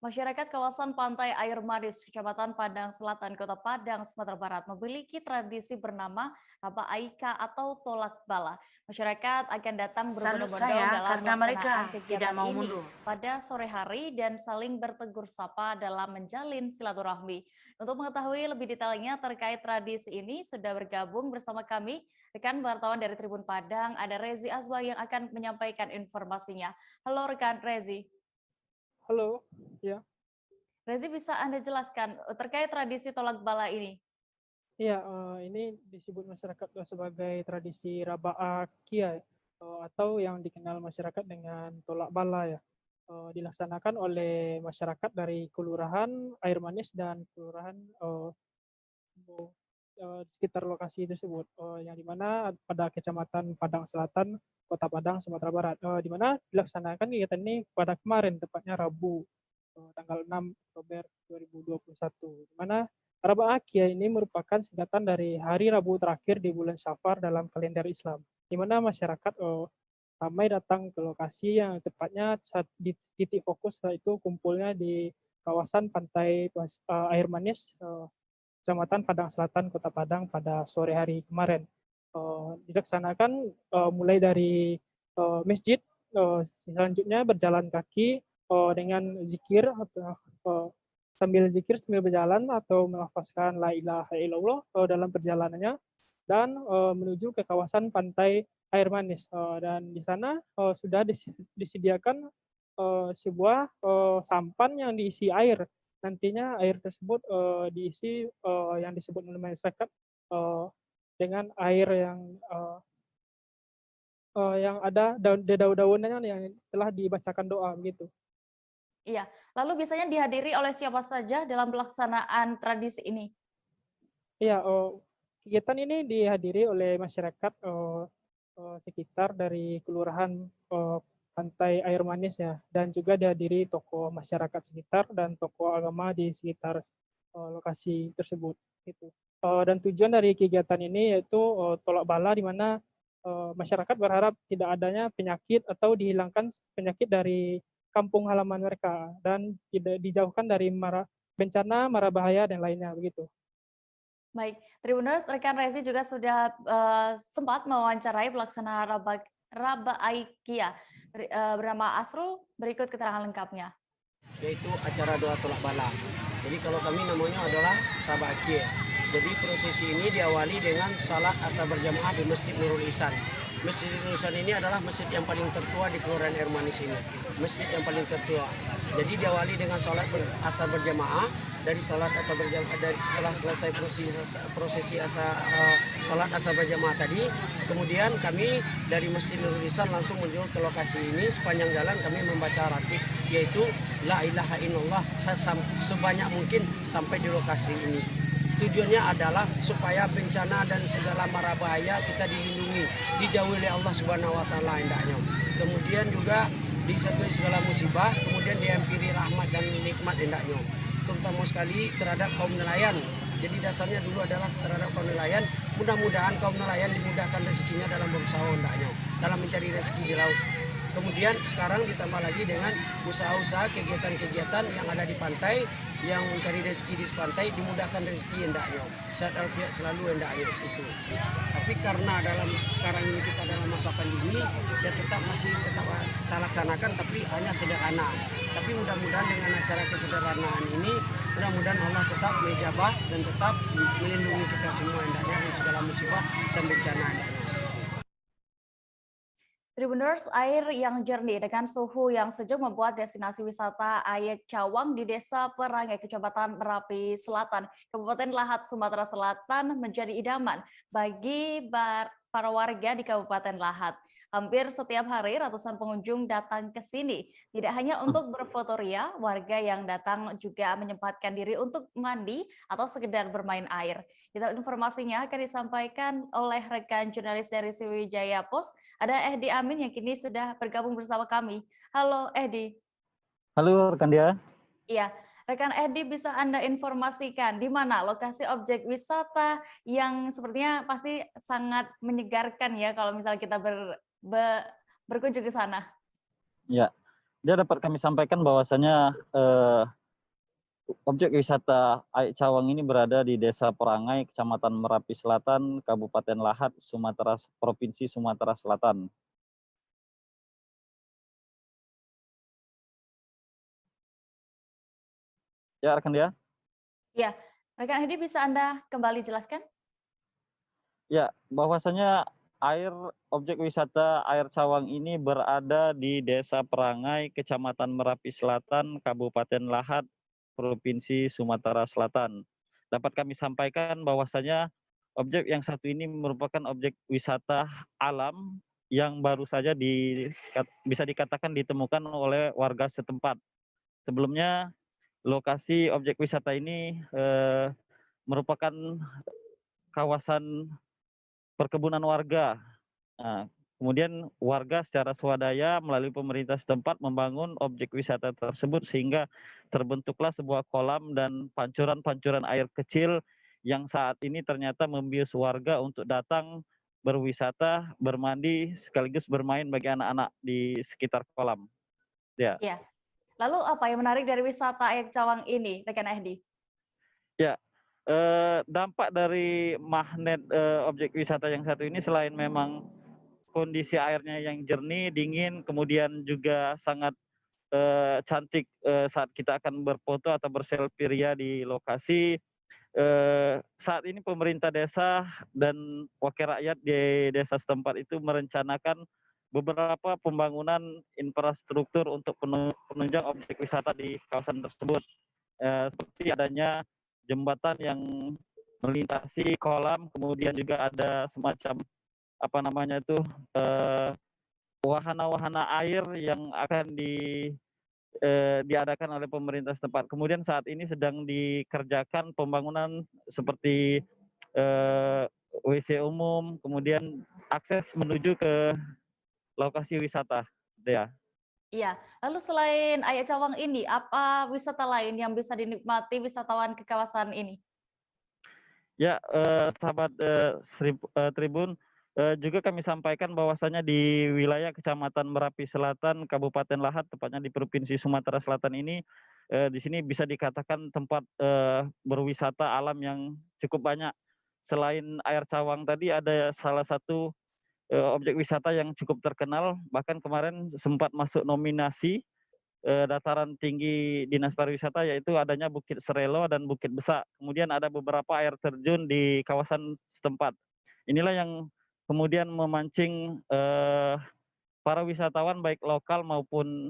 Masyarakat kawasan Pantai Air Manis, Kecamatan Padang Selatan, Kota Padang, Sumatera Barat memiliki tradisi bernama Raba Aika atau tolak bala. Masyarakat akan datang berbondong-bondong dalam karena mereka kegiatan tidak mau ini mundur pada sore hari dan saling bertegur sapa dalam menjalin silaturahmi. Untuk mengetahui lebih detailnya terkait tradisi ini, sudah bergabung bersama kami rekan wartawan dari Tribun Padang, ada Rezi Azwa yang akan menyampaikan informasinya. Halo rekan Rezi. Halo, ya. Rezi, bisa Anda jelaskan terkait tradisi tolak bala ini? Iya, ini disebut masyarakat sebagai tradisi Raba Akia, atau yang dikenal masyarakat dengan tolak bala ya. Dilaksanakan oleh masyarakat dari Kelurahan Air Manis dan Kelurahan sekitar lokasi tersebut, yang dimana pada Kecamatan Padang Selatan, Kota Padang, Sumatera Barat, di mana dilaksanakan kegiatan ini pada kemarin, tepatnya Rabu, tanggal 6 Oktober 2021, di mana Raba Akia ini merupakan singkatan dari hari Rabu terakhir di bulan Syafar dalam kalender Islam, di mana masyarakat ramai datang ke lokasi yang tepatnya di titik fokus, yaitu kumpulnya di kawasan Pantai Air Manis, Kecamatan Padang Selatan, Kota Padang pada sore hari kemarin. Dilaksanakan mulai dari masjid, selanjutnya berjalan kaki dengan zikir, sambil zikir sambil berjalan atau melafazkan la ilaha illallah dalam perjalanannya, dan menuju ke kawasan Pantai Air Manis, dan di sana sudah disediakan sebuah sampan yang diisi air. Nantinya air tersebut diisi yang disebut oleh masyarakat dengan air yang ada daun-daunannya yang telah dibacakan doa begitu. Iya, lalu biasanya dihadiri oleh siapa saja dalam pelaksanaan tradisi ini? Iya, kegiatan ini dihadiri oleh masyarakat sekitar dari Kelurahan Pantai Air Manis ya, dan juga dihadiri tokoh masyarakat sekitar dan tokoh agama di sekitar lokasi tersebut. Gitu. Dan tujuan dari kegiatan ini yaitu tolak bala, di mana masyarakat berharap tidak adanya penyakit atau dihilangkan penyakit dari kampung halaman mereka dan tidak dijauhkan dari bencana, mara bahaya dan lainnya begitu. Baik, Tribuners, rekan Rezi juga sudah sempat mewawancarai pelaksana Raba Aikia bernama Asrul. Berikut keterangan lengkapnya. Yaitu acara doa tolak bala. Jadi kalau kami namanya adalah Raba Aikia. Jadi prosesi ini diawali dengan salat asar berjamaah di Masjid Nurul Ihsan. Masjid Nurul Ihsan ini adalah masjid yang paling tertua di Kelurahan Air Manis ini. Masjid yang paling tertua. Jadi diawali dengan salat asar berjamaah. Dari salat asar berjamaah, setelah selesai prosesi salat asar berjamaah tadi, kemudian kami dari Masjid Nurul Ihsan langsung menuju ke lokasi ini. Sepanjang jalan kami membaca ratib, yaitu La ilaha illallah sebanyak mungkin sampai di lokasi ini. Tujuannya adalah supaya bencana dan segala mara bahaya kita dilindungi, dijauhi oleh Allah Subhanahu wa taala hendaknya. Kemudian juga disertai segala musibah, kemudian diampiri rahmat dan nikmat hendaknya. Terutama sekali terhadap kaum nelayan. Jadi dasarnya dulu adalah terhadap kaum nelayan. Mudah-mudahan kaum nelayan dimudahkan rezekinya dalam berusaha hendaknya, dalam mencari rezeki di laut. Kemudian sekarang ditambah lagi dengan usaha-usaha kegiatan-kegiatan yang ada di pantai, yang mencari rezeki di pantai, dimudahkan rezeki hendaknya. Sehat alfiat selalu hendaknya itu. Tapi karena sekarang ini kita dalam masa pandemi, ya masih tetap kita laksanakan, tapi hanya sederhana. Tapi mudah-mudahan dengan acara kesederhanaan ini, mudah-mudahan Allah tetap menjabah dan tetap melindungi kita semua hendaknya dari segala musibah dan bencana hendaknya. Tribuners, air yang jernih dengan suhu yang sejuk membuat destinasi wisata Aek Cawang di Desa Perangai, Kecamatan Merapi Selatan, Kabupaten Lahat, Sumatera Selatan menjadi idaman bagi para warga di Kabupaten Lahat. Hampir setiap hari ratusan pengunjung datang ke sini. Tidak hanya untuk berfotoria, warga yang datang juga menyempatkan diri untuk mandi atau sekedar bermain air. Detail informasinya akan disampaikan oleh rekan jurnalis dari Sriwijaya Post. Ada Ehdi Amin yang kini sudah bergabung bersama kami. Halo Ehdi. Halo rekan dia. Iya, rekan Ehdi bisa Anda informasikan di mana lokasi objek wisata yang sepertinya pasti sangat menyegarkan ya kalau misalnya kita berkunjung ke sana. Ya, dia dapat kami sampaikan bahwasanya objek wisata Aek Cawang ini berada di Desa Perangai, Kecamatan Merapi Selatan, Kabupaten Lahat, Provinsi Sumatera Selatan. Ya, rekan dia. Ya, rekan Ehdi bisa Anda kembali jelaskan? Ya, bahwasanya objek wisata Aek Cawang ini berada di Desa Perangai, Kecamatan Merapi Selatan, Kabupaten Lahat, Provinsi Sumatera Selatan. Dapat kami sampaikan bahwasanya objek yang satu ini merupakan objek wisata alam yang baru saja bisa dikatakan ditemukan oleh warga setempat. Sebelumnya lokasi objek wisata ini merupakan kawasan perkebunan warga. Nah, kemudian warga secara swadaya melalui pemerintah setempat membangun objek wisata tersebut sehingga terbentuklah sebuah kolam dan pancuran-pancuran air kecil yang saat ini ternyata membius warga untuk datang berwisata, bermandi, sekaligus bermain bagi anak-anak di sekitar kolam. Ya. Ya. Lalu apa yang menarik dari wisata Aek Cawang ini, rekan Ehdi? Ya. Dampak dari magnet objek wisata yang satu ini selain memang kondisi airnya yang jernih, dingin, kemudian juga sangat cantik saat kita akan berfoto atau berselfie ria di lokasi. Saat ini pemerintah desa dan wakil rakyat di desa setempat itu merencanakan beberapa pembangunan infrastruktur untuk penunjang objek wisata di kawasan tersebut. Seperti adanya jembatan yang melintasi kolam, kemudian juga ada semacam wahana-wahana air yang akan diadakan oleh pemerintah setempat. Kemudian saat ini sedang dikerjakan pembangunan seperti WC umum, kemudian akses menuju ke lokasi wisata. Ya. Iya, lalu selain Aek Cawang ini, apa wisata lain yang bisa dinikmati wisatawan ke kawasan ini? Ya, sahabat Tribun, juga kami sampaikan bahwasanya di wilayah Kecamatan Merapi Selatan, Kabupaten Lahat, tepatnya di Provinsi Sumatera Selatan ini, di sini bisa dikatakan tempat berwisata alam yang cukup banyak. Selain Aek Cawang tadi, ada salah satu objek wisata yang cukup terkenal, bahkan kemarin sempat masuk nominasi dataran tinggi Dinas Pariwisata, yaitu adanya Bukit Serelo dan Bukit Besak. Kemudian ada beberapa air terjun di kawasan setempat. Inilah yang kemudian memancing para wisatawan baik lokal maupun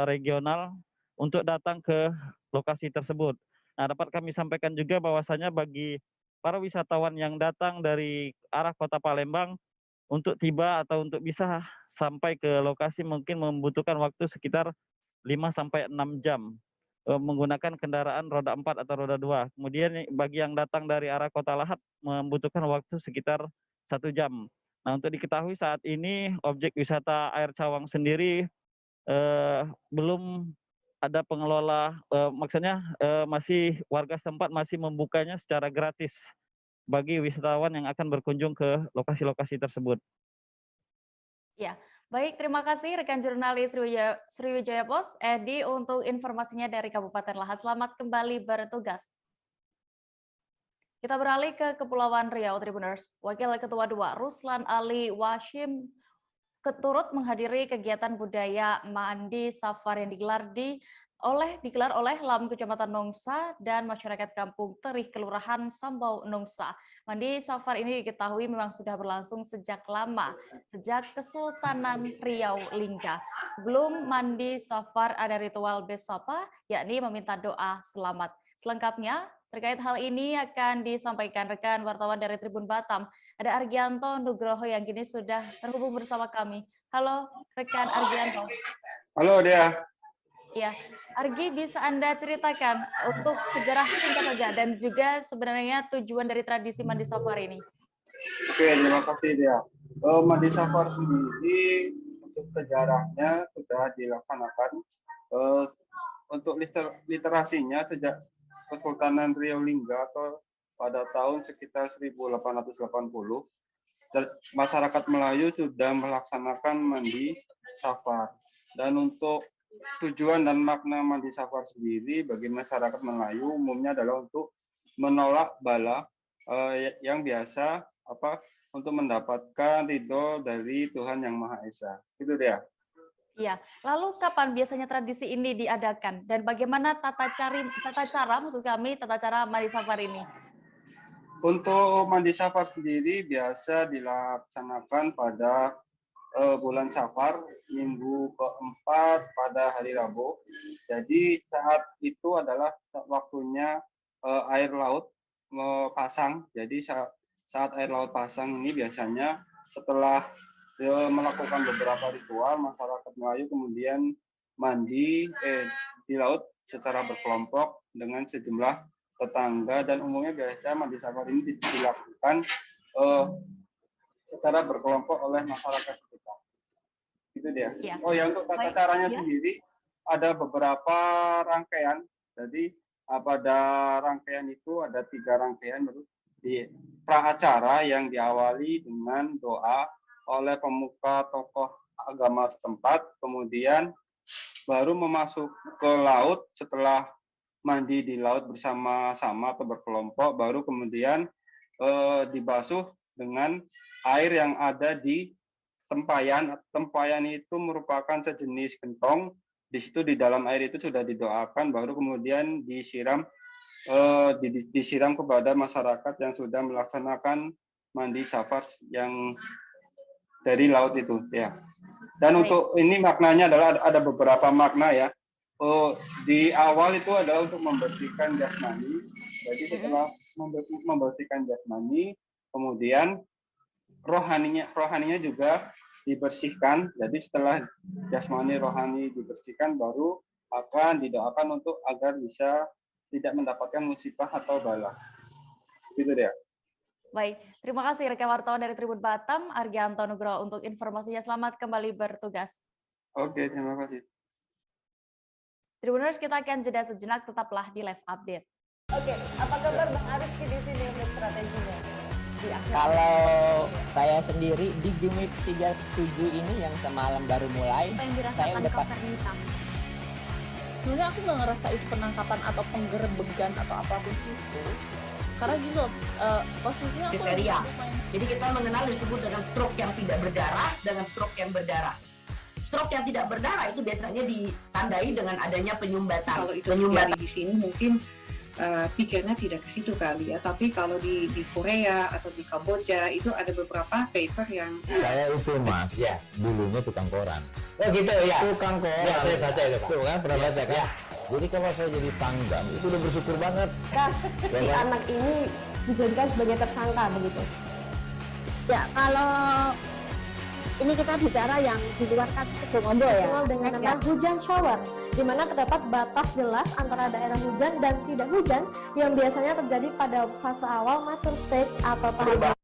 regional untuk datang ke lokasi tersebut. Nah, dapat kami sampaikan juga bahwasanya bagi para wisatawan yang datang dari arah Kota Palembang, untuk tiba atau untuk bisa sampai ke lokasi mungkin membutuhkan waktu sekitar 5-6 jam menggunakan kendaraan roda 4 atau roda 2. Kemudian bagi yang datang dari arah Kota Lahat membutuhkan waktu sekitar 1 jam. Nah, untuk diketahui saat ini objek wisata Aek Cawang sendiri belum ada pengelola, maksudnya masih warga setempat masih membukanya secara gratis bagi wisatawan yang akan berkunjung ke lokasi-lokasi tersebut. Ya, baik, terima kasih rekan jurnalis Sriwijaya Post, Ehdi, untuk informasinya dari Kabupaten Lahat. Selamat kembali bertugas. Kita beralih ke Kepulauan Riau, Tribuners. Wakil Ketua 2 Ruslan Ali Washim turut menghadiri kegiatan budaya Mandi Safar yang digelar di digelar oleh LAM Kecamatan Nongsa dan masyarakat Kampung Terih Kelurahan Sambau Nongsa. Mandi Safar ini diketahui memang sudah berlangsung sejak lama, sejak Kesultanan Riau Lingga. Sebelum mandi Safar ada ritual besapa, yakni meminta doa selamat. Selengkapnya terkait hal ini akan disampaikan rekan wartawan dari Tribun Batam. Ada Argianto Nugroho yang kini sudah terhubung bersama kami. Halo rekan Argianto. Halo Dea. Ya, Argi bisa Anda ceritakan untuk sejarah singkat saja dan juga sebenarnya tujuan dari tradisi Mandi Safar ini? Oke, terima kasih Dea. Mandi Safar sendiri untuk sejarahnya sudah dilaksanakan. Untuk literasinya sejak Kesultanan Riau Lingga atau pada tahun sekitar 1880, masyarakat Melayu sudah melaksanakan Mandi Safar. Dan untuk tujuan dan makna Mandi Safar sendiri bagi masyarakat Melayu umumnya adalah untuk menolak bala yang biasa untuk mendapatkan ridho dari Tuhan Yang Maha Esa. Itu dia. Iya. Lalu kapan biasanya tradisi ini diadakan dan bagaimana tata cara Mandi Safar ini? Untuk Mandi Safar sendiri biasa dilaksanakan pada bulan Safar, minggu keempat pada hari Rabu. Jadi saat itu adalah waktunya air laut pasang. Jadi saat air laut pasang ini biasanya setelah melakukan beberapa ritual, masyarakat Melayu kemudian mandi di laut secara berkelompok dengan sejumlah tetangga, dan umumnya biasa Mandi Safar ini dilakukan secara berkelompok oleh masyarakat sekitar. Itu dia. Ya. Oh ya, untuk tata caranya sendiri ada beberapa rangkaian. Jadi pada rangkaian itu ada 3 rangkaian di praacara yang diawali dengan doa oleh pemuka tokoh agama setempat, kemudian baru memasuk ke laut. Setelah mandi di laut bersama-sama atau berkelompok, baru kemudian dibasuh dengan air yang ada di tempayan. Tempayan itu merupakan sejenis gentong. Di situ di dalam air itu sudah didoakan, baru kemudian disiram kepada masyarakat yang sudah melaksanakan Mandi Safar yang dari laut itu, ya. Dan untuk ini maknanya adalah ada beberapa makna, ya. Di awal itu adalah untuk membersihkan jasmani. Jadi setelah membersihkan jasmani, kemudian rohaninya juga dibersihkan. Jadi setelah jasmani rohani dibersihkan, baru akan didoakan untuk agar bisa tidak mendapatkan musibah atau bala. Gitu deh. Baik, terima kasih rekan wartawan dari Tribun Batam, Argianto Nugroho untuk informasinya. Selamat kembali bertugas. Oke, terima kasih. Tribuners, kita akan jeda sejenak, tetaplah di live update. Oke, apa kabar Bang Arif di sini untuk strateginya? Kalau saya sendiri di Jumit 37 ini yang semalam baru mulai, saya udah pasti. Sebenarnya aku nggak ngerasain penangkapan atau penggerebegan atau apapun itu. Karena gitu, posisinya aku kriteria. Jadi kita mengenal disebut dengan stroke yang tidak berdarah dengan stroke yang berdarah. Stroke yang tidak berdarah itu biasanya ditandai dengan adanya penyumbatan. Kalau itu terjadi di sini mungkin pikirnya tidak ke situ kali ya. Tapi kalau di Korea atau di Kamboja itu ada beberapa paper yang saya itu Mas, ya, dulunya tukang koran. Oh gitu ya. Tukang koran. Ya, saya baca itu Pak. Tuh kan pernah baca kan? Ya. Jadi kalau saya jadi pangdam itu udah bersyukur banget. Si anak ini dijadikan sebagai tersangka begitu. Ya, kalau ini kita bicara yang di luar kasus Sebongombo ya. Dengan nama hujan shower, di mana terdapat batas jelas antara daerah hujan dan tidak hujan yang biasanya terjadi pada fase awal mature stage atau tahap.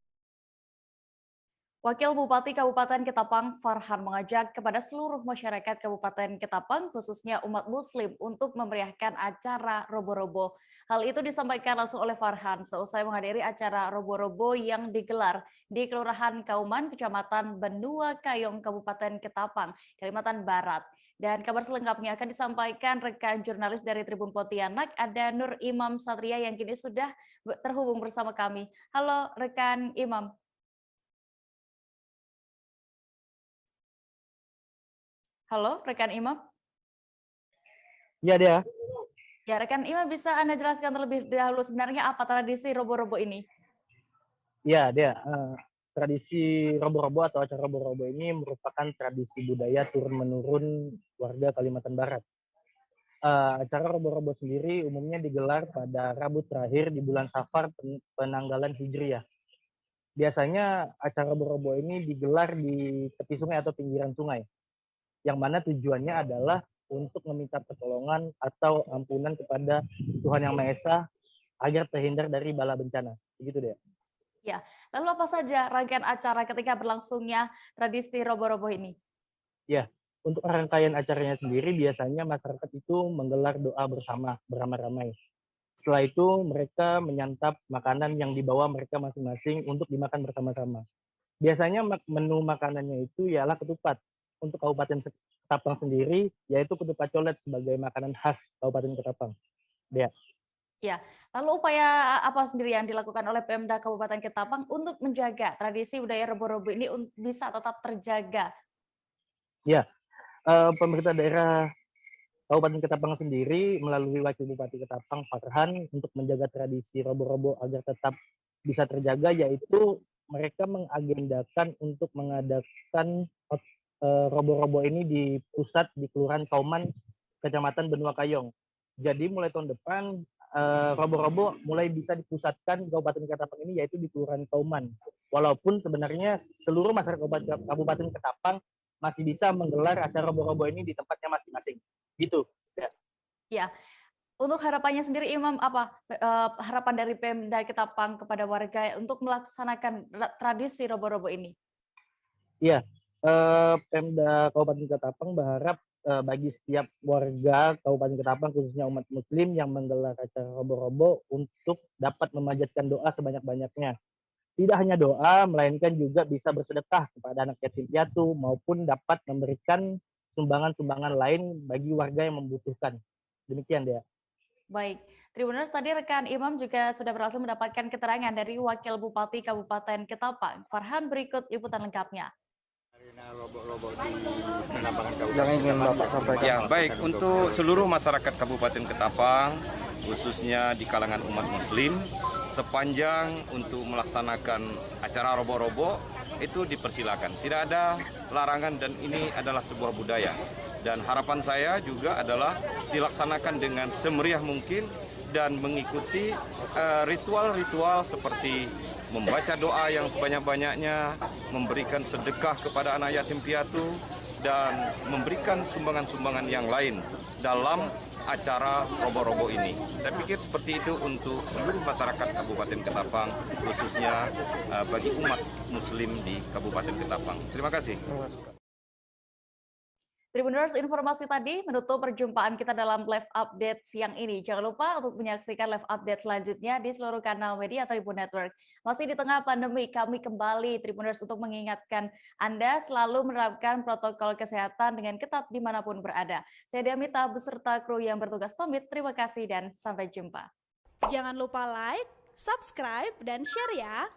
Wakil Bupati Kabupaten Ketapang Farhan mengajak kepada seluruh masyarakat Kabupaten Ketapang, khususnya umat Muslim, untuk memeriahkan acara Robo-Robo. Hal itu disampaikan langsung oleh Farhan seusai menghadiri acara Robo-Robo yang digelar di Kelurahan Kauman, Kecamatan Benua Kayong, Kabupaten Ketapang, Kalimantan Barat. Dan kabar selengkapnya akan disampaikan rekan jurnalis dari Tribun Pontianak, ada Nur Imam Satria yang kini sudah terhubung bersama kami. Halo rekan Imam. Halo, rekan Imam. Iya dia. Ya, rekan Imam bisa Anda jelaskan terlebih dahulu sebenarnya apa tradisi robo-robo ini? Iya dia. Tradisi robo-robo atau acara robo-robo ini merupakan tradisi budaya turun-menurun warga Kalimantan Barat. Acara robo-robo sendiri umumnya digelar pada Rabu terakhir di bulan Safar penanggalan Hijriyah. Biasanya acara robo-robo ini digelar di tepi sungai atau pinggiran sungai, yang mana tujuannya adalah untuk meminta pertolongan atau ampunan kepada Tuhan Yang Maha Esa agar terhindar dari bala bencana. Begitu deh. Ya, lalu apa saja rangkaian acara ketika berlangsungnya tradisi robo-robo ini? Ya, untuk rangkaian acaranya sendiri biasanya masyarakat itu menggelar doa bersama, beramai-ramai. Setelah itu mereka menyantap makanan yang dibawa mereka masing-masing untuk dimakan bersama-sama. Biasanya menu makanannya itu ialah ketupat. Untuk Kabupaten Ketapang sendiri, yaitu ketupat colet sebagai makanan khas Kabupaten Ketapang. Ya. Ya, lalu upaya apa sendiri yang dilakukan oleh Pemda Kabupaten Ketapang untuk menjaga tradisi budaya robo-robo ini bisa tetap terjaga? Ya, pemerintah daerah Kabupaten Ketapang sendiri melalui Wakil Bupati Ketapang Farhan untuk menjaga tradisi robo-robo agar tetap bisa terjaga, yaitu mereka mengagendakan untuk mengadakan robo-robo ini di pusat di Kelurahan Kauman, Kecamatan Benua Kayong. Jadi mulai tahun depan robo-robo mulai bisa dipusatkan di Kabupaten Ketapang ini, yaitu di Kelurahan Kauman. Walaupun sebenarnya seluruh masyarakat Kabupaten Ketapang masih bisa menggelar acara robo-robo ini di tempatnya masing-masing. Gitu. Ya. Ya. Untuk harapannya sendiri Imam, apa harapan dari Pemda Ketapang kepada warga untuk melaksanakan tradisi robo-robo ini? Iya, Pemda Kabupaten Ketapang berharap bagi setiap warga Kabupaten Ketapang, khususnya umat Muslim yang menggelar acara robo-robo untuk dapat memanjatkan doa sebanyak-banyaknya. Tidak hanya doa, melainkan juga bisa bersedekah kepada anak yatim piatu maupun dapat memberikan sumbangan-sumbangan lain bagi warga yang membutuhkan. Demikian dia. Baik, Tribuners, tadi rekan Imam juga sudah berhasil mendapatkan keterangan dari Wakil Bupati Kabupaten Ketapang. Farhan, berikut liputan lengkapnya. Ya, baik, untuk seluruh masyarakat Kabupaten Ketapang, khususnya di kalangan umat Muslim, sepanjang untuk melaksanakan acara robo-robo itu dipersilakan. Tidak ada larangan dan ini adalah sebuah budaya. Dan harapan saya juga adalah dilaksanakan dengan semeriah mungkin dan mengikuti ritual-ritual seperti membaca doa yang sebanyak-banyaknya, memberikan sedekah kepada anak yatim piatu, dan memberikan sumbangan-sumbangan yang lain dalam acara robo-robo ini. Saya pikir seperti itu untuk seluruh masyarakat Kabupaten Ketapang, khususnya bagi umat Muslim di Kabupaten Ketapang. Terima kasih. Tribuners, informasi tadi menutup perjumpaan kita dalam live update siang ini. Jangan lupa untuk menyaksikan live update selanjutnya di seluruh kanal media Tribun Network. Masih di tengah pandemi, kami kembali Tribuners untuk mengingatkan Anda selalu menerapkan protokol kesehatan dengan ketat dimanapun berada. Saya Diamita beserta kru yang bertugas pamit. Terima kasih dan sampai jumpa. Jangan lupa like, subscribe, dan share ya.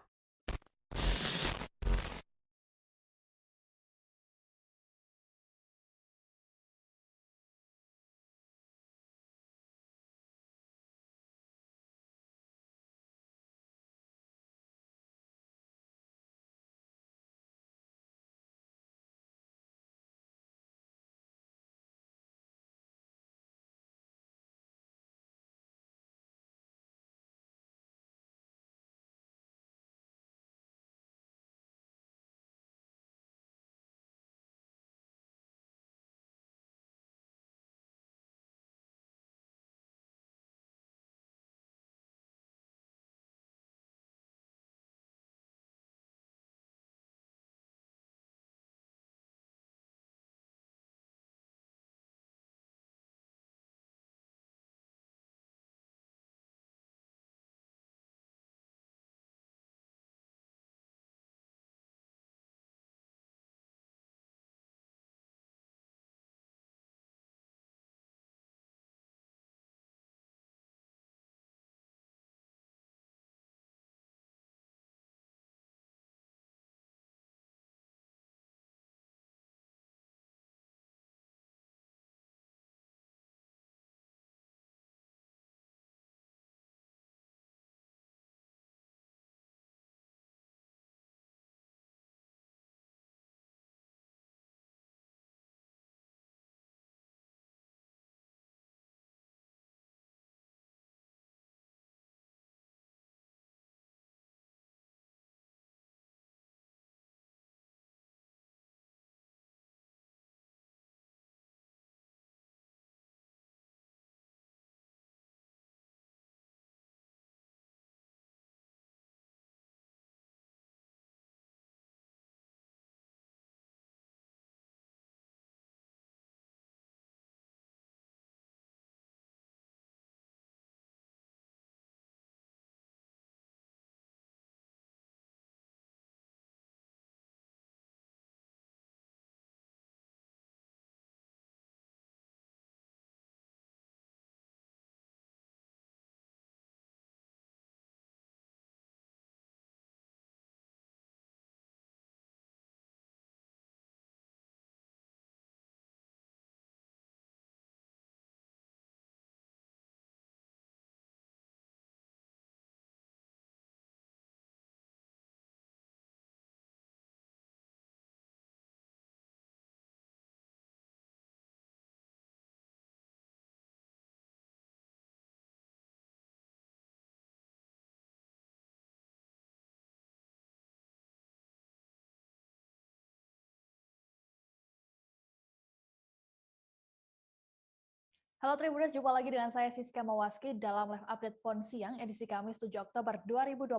Halo Tribuners, jumpa lagi dengan saya Siska Mawaski dalam live update PON Siang edisi Kamis 7 Oktober 2021.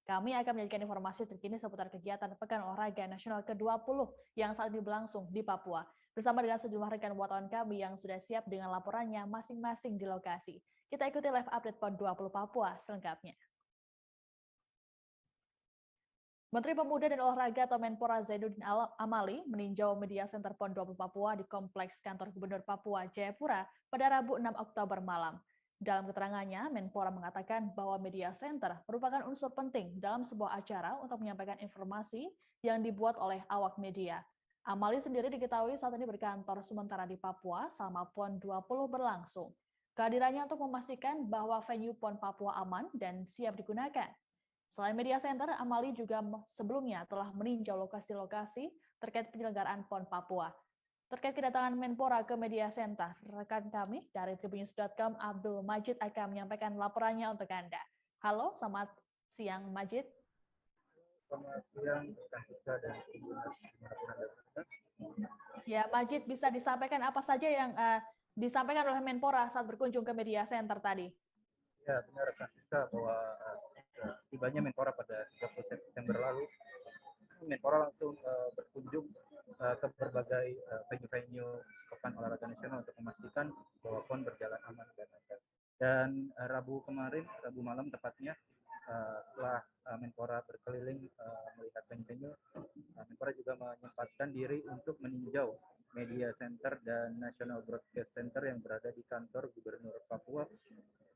Kami akan menyajikan informasi terkini seputar kegiatan Pekan Olahraga Nasional ke-20 yang saat ini berlangsung di Papua. Bersama dengan sejumlah rekan wartawan kami yang sudah siap dengan laporannya masing-masing di lokasi. Kita ikuti live update PON 20 Papua selengkapnya. Menteri Pemuda dan Olahraga atau Menpora Zainuddin Amali meninjau media center PON 20 Papua di Kompleks Kantor Gubernur Papua, Jayapura pada Rabu 6 Oktober malam. Dalam keterangannya, Menpora mengatakan bahwa media center merupakan unsur penting dalam sebuah acara untuk menyampaikan informasi yang dibuat oleh awak media. Amali sendiri diketahui saat ini berkantor sementara di Papua selama PON 20 berlangsung. Kehadirannya untuk memastikan bahwa venue PON Papua aman dan siap digunakan. Selain media center, Amali juga sebelumnya telah meninjau lokasi-lokasi terkait penyelenggaraan PON Papua. Terkait kedatangan Menpora ke media center, rekan kami dari tribunnews.com Abdul Majid akan menyampaikan laporannya untuk Anda. Halo, selamat siang Majid. Selamat siang, Siska dan Tribuners. Ya, Majid, bisa disampaikan apa saja yang disampaikan oleh Menpora saat berkunjung ke media center tadi? Ya, benar rekan Siska bahwa setibanya Menpora pada 30 September lalu, Menpora langsung berkunjung ke berbagai venue-venue Pekan Olahraga Nasional untuk memastikan bahwa PON berjalan aman dan lancar. Dan Rabu malam tepatnya, setelah Menpora berkeliling melihat venue-venue, Menpora juga menyempatkan diri untuk meninjau media center dan National Broadcast Center yang berada di kantor Gubernur Papua.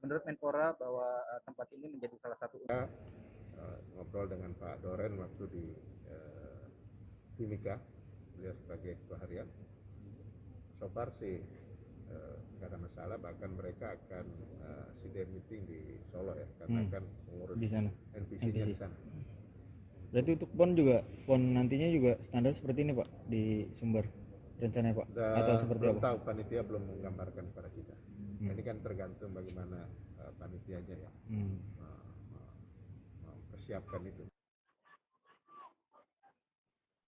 Menurut Menpora bahwa tempat ini menjadi salah satu ngobrol dengan Pak Doren waktu di Timika, beliau sebagai ketua harian. So far sih nggak ada masalah, bahkan mereka akan sidang meeting di Solo ya, karena akan mengurus di sana. NPC-nya di sana. Berarti untuk PON nantinya juga standar seperti ini Pak di Sumber rencananya Pak? Atau seperti belum apa? Tahu, panitia belum menggambarkan kepada kita. Ini kan tergantung bagaimana panitianya ya mempersiapkan itu.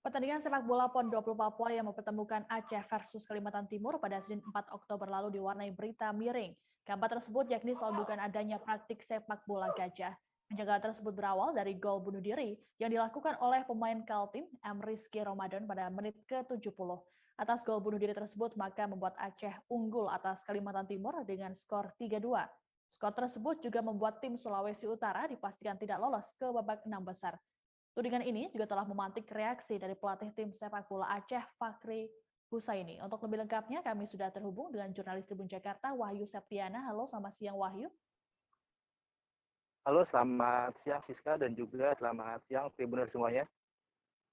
Pertandingan sepak bola PON 20 Papua yang mempertemukan Aceh versus Kalimantan Timur pada Senin 4 Oktober lalu diwarnai berita miring. Kabar tersebut yakni soal dugaan adanya praktik sepak bola gajah. Penjagaan tersebut berawal dari gol bunuh diri yang dilakukan oleh pemain Kaltim M. Rizky Ramadan pada menit ke-70. Atas gol bunuh diri tersebut, maka membuat Aceh unggul atas Kalimantan Timur dengan skor 3-2. Skor tersebut juga membuat tim Sulawesi Utara dipastikan tidak lolos ke babak 6 besar. Tudingan ini juga telah memantik reaksi dari pelatih tim sepak bola Aceh, Fakhri Husaini. Untuk lebih lengkapnya, kami sudah terhubung dengan jurnalis Tribun Jakarta, Wahyu Septiana. Halo, selamat siang Wahyu. Halo, selamat siang Siska dan juga selamat siang Tribuners semuanya.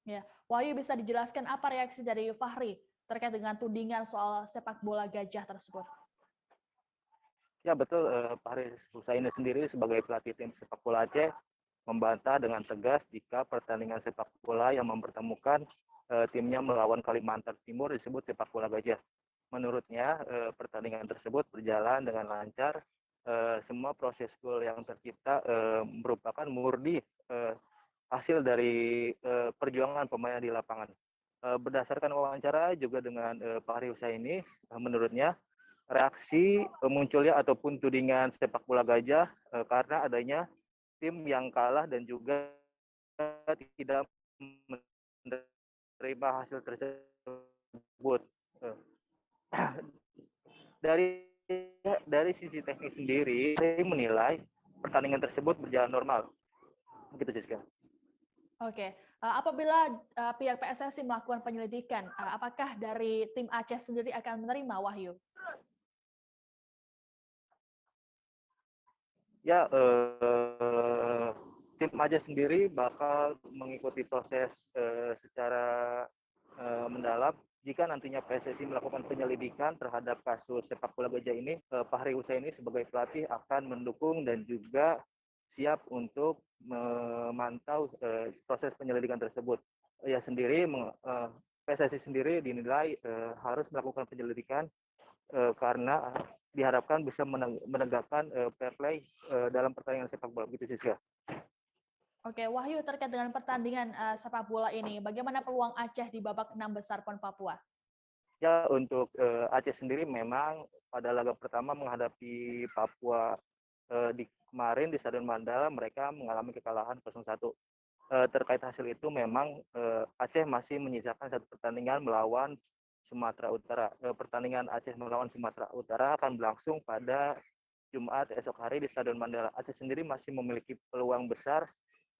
Ya, Wahyu bisa dijelaskan apa reaksi dari Fakhri terkait dengan tudingan soal sepak bola gajah tersebut? Ya betul, Fakhri Husaini sendiri sebagai pelatih tim sepak bola Aceh membantah dengan tegas jika pertandingan sepak bola yang mempertemukan timnya melawan Kalimantan Timur disebut sepak bola gajah. Menurutnya pertandingan tersebut berjalan dengan lancar. Semua proses gol yang tercipta merupakan murni hasil dari perjuangan pemain di lapangan. Berdasarkan wawancara juga dengan Fakhri Husaini, menurutnya reaksi munculnya ataupun tudingan sepak bola gajah karena adanya tim yang kalah dan juga tidak menerima hasil tersebut. Dari sisi teknis sendiri, saya menilai pertandingan tersebut berjalan normal. Begitu Siska. Oke, apabila pihak PSSI melakukan penyelidikan, apakah dari tim Aceh sendiri akan menerima, Wahyu? Ya, tim Aceh sendiri bakal mengikuti proses secara mendalam. Jika nantinya PSSI melakukan penyelidikan terhadap kasus sepak bola gajah ini, Fakhri Husaini sebagai pelatih akan mendukung dan juga siap untuk memantau proses penyelidikan tersebut. PSSI sendiri dinilai harus melakukan penyelidikan karena diharapkan bisa menegakkan fair play dalam pertandingan sepak bola. Gitu Siska. Oke, Wahyu, terkait dengan pertandingan sepak bola ini, bagaimana peluang Aceh di babak 6 besar PON Papua? Ya, untuk Aceh sendiri memang pada laga pertama menghadapi Papua di kemarin di Stadion Mandala mereka mengalami kekalahan 0-1. Terkait hasil itu memang Aceh masih menyisakan satu pertandingan melawan Sumatera Utara. Pertandingan Aceh melawan Sumatera Utara akan berlangsung pada Jumat esok hari di Stadion Mandala. Aceh sendiri masih memiliki peluang besar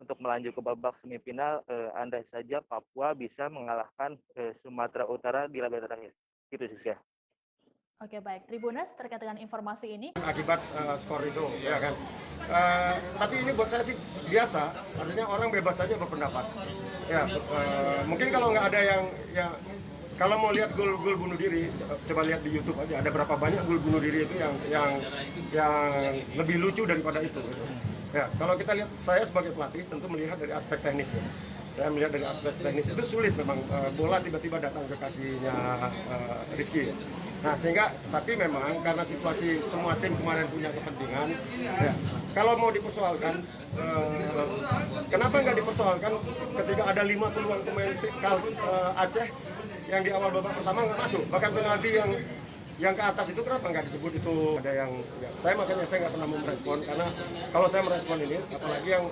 untuk melaju ke babak semifinal, andai saja Papua bisa mengalahkan Sumatera Utara di laga terakhir. Gitu sih, Siska. Oke, baik. Tribunas, terkait dengan informasi ini. Akibat skor itu, ya kan. Tapi ini buat saya sih biasa, artinya orang bebas saja berpendapat. Ya, mungkin kalau nggak ada yang, ya, kalau mau lihat gol bunuh diri, coba lihat di YouTube aja. Ada berapa banyak gol bunuh diri itu yang lebih lucu daripada itu. Gitu. Ya, kalau kita lihat, saya sebagai pelatih tentu melihat dari aspek teknis ya. Saya melihat dari aspek teknis itu sulit memang bola tiba-tiba datang ke kakinya Rizky. Nah sehingga, tapi memang karena situasi semua tim kemarin punya kepentingan, ya, kalau mau dipersoalkan, kenapa nggak dipersoalkan ketika ada 5 peluang pemain Aceh yang di awal babak pertama nggak masuk, bahkan penalti yang ke atas itu kenapa nggak disebut itu ada yang ya, saya nggak pernah merespon karena kalau saya merespon ini apalagi yang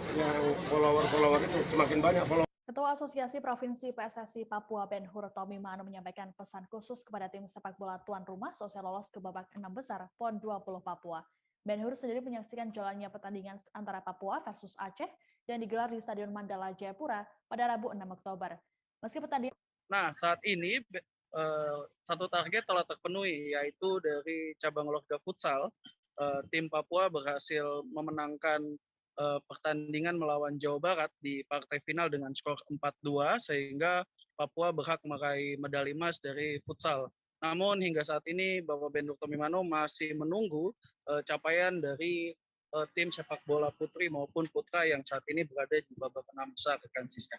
follower itu semakin banyak follower. Ketua Asosiasi Provinsi PSSI Papua Ben Hur Tommy Mano menyampaikan pesan khusus kepada tim sepak bola tuan rumah seusai lolos ke babak 6 besar PON 20 Papua. Ben Hur sendiri menyaksikan jalannya pertandingan antara Papua versus Aceh yang digelar di Stadion Mandala Jayapura pada Rabu 6 Oktober. Meski pertandingan saat ini satu target telah terpenuhi, yaitu dari cabang olahraga futsal, tim Papua berhasil memenangkan pertandingan melawan Jawa Barat di partai final dengan skor 4-2, sehingga Papua berhak meraih medali emas dari futsal. Namun hingga saat ini Bapak Ben Hur Tommy Mano masih menunggu capaian dari tim sepak bola putri maupun putra yang saat ini berada di babak 6 besar, rekan Siska.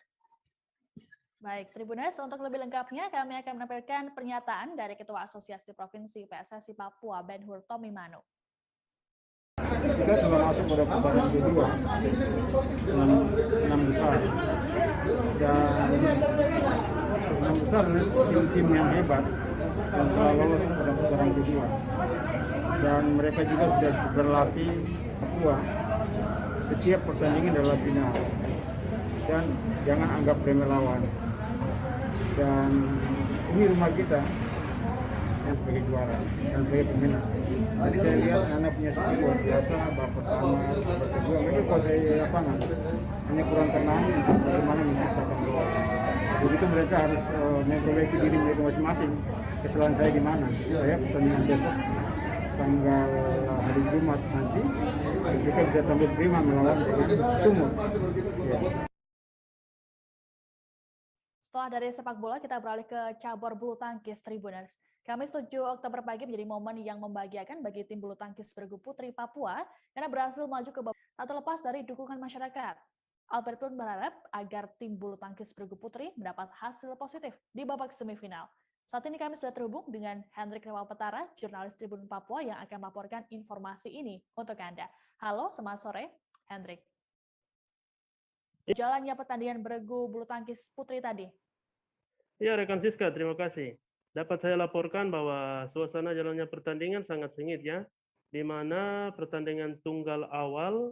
Baik, Tribunas, untuk lebih lengkapnya kami akan menampilkan pernyataan dari Ketua Asosiasi Provinsi PSSI Papua Ben Hur Tommy Mano. Kita sudah masuk pada putaran kedua, 6 besar. Dan 6 besar tim yang hebat yang telah lolos pada putaran kedua. Dan mereka juga sudah berlatih Papua. Setiap pertandingan adalah final. Dan jangan anggap remeh lawan. Dan ini rumah kita yang sebagai juara dan sebagai pemenang. Jadi saya lihat anak punya skill luar biasa, babak pertama, babak kedua. Mereka kuasai lapangan, hanya kurang tenang untuk bagaimana menciptakan gol. Begitu mereka harus memperbaiki diri mereka masing-masing. Kesalahan saya di mana? Saya pertandingan besok tanggal hari Jumat nanti mereka bisa tampil prima melawan dengan Sumur. Ya. Setelah dari sepak bola, kita beralih ke cabur bulu tangkis Tribuners. Kamis 7 Oktober pagi menjadi momen yang membahagiakan bagi tim bulu tangkis bergu putri Papua karena berhasil maju ke babak tak terlepas dari dukungan masyarakat. Albert pun berharap agar tim bulu tangkis bergu putri mendapat hasil positif di babak semifinal. Saat ini kami sudah terhubung dengan Hendrik Rawapetara, jurnalis Tribun Papua yang akan melaporkan informasi ini untuk Anda. Halo, selamat sore, Hendrik. Jalannya pertandingan bergu bulu tangkis putri tadi. Ya, rekan Siska, terima kasih. Dapat saya laporkan bahwa suasana jalannya pertandingan sangat sengit ya, di mana pertandingan tunggal awal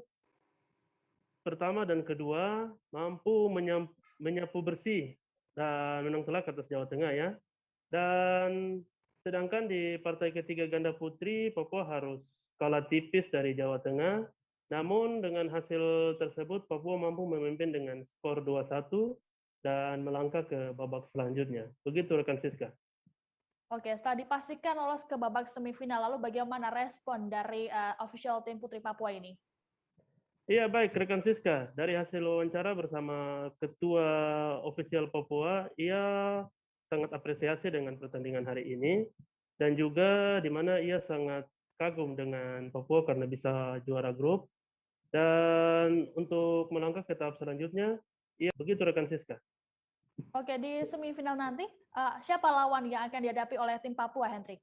pertama dan kedua mampu menyapu bersih dan menang telak atas Jawa Tengah ya. Dan sedangkan di partai ketiga ganda putri, Papua harus kalah tipis dari Jawa Tengah. Namun dengan hasil tersebut, Papua mampu memimpin dengan skor 2-1 dan melangkah ke babak selanjutnya. Begitu rekan Siska. Oke, setelah dipastikan lolos ke babak semifinal, lalu bagaimana respon dari official tim Putri Papua ini? Iya, baik rekan Siska. Dari hasil wawancara bersama Ketua Official Papua, ia sangat apresiasi dengan pertandingan hari ini, dan juga di mana ia sangat kagum dengan Papua karena bisa juara grup. Dan untuk melangkah ke tahap selanjutnya, iya begitu rekan Siska. Oke, di semifinal nanti, siapa lawan yang akan dihadapi oleh tim Papua, Hendrik?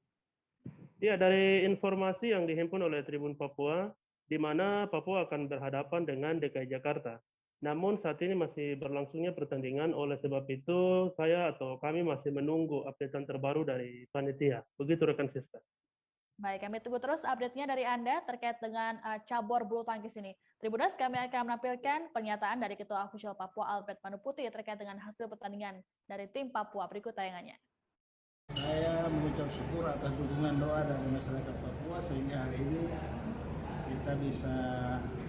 Iya, dari informasi yang dihimpun oleh Tribun Papua, di mana Papua akan berhadapan dengan DKI Jakarta. Namun saat ini masih berlangsungnya pertandingan, oleh sebab itu saya atau kami masih menunggu updatean terbaru dari panitia. Begitu rekan Siska. Baik, kami tunggu terus update-nya dari Anda terkait dengan cabur bulu tangkis ini. Tribunas, kami akan menampilkan pernyataan dari Ketua Official Papua Albert Manuputi terkait dengan hasil pertandingan dari tim Papua. Berikut tayangannya. Saya mengucap syukur atas dukungan doa dari masyarakat Papua sehingga hari ini kita bisa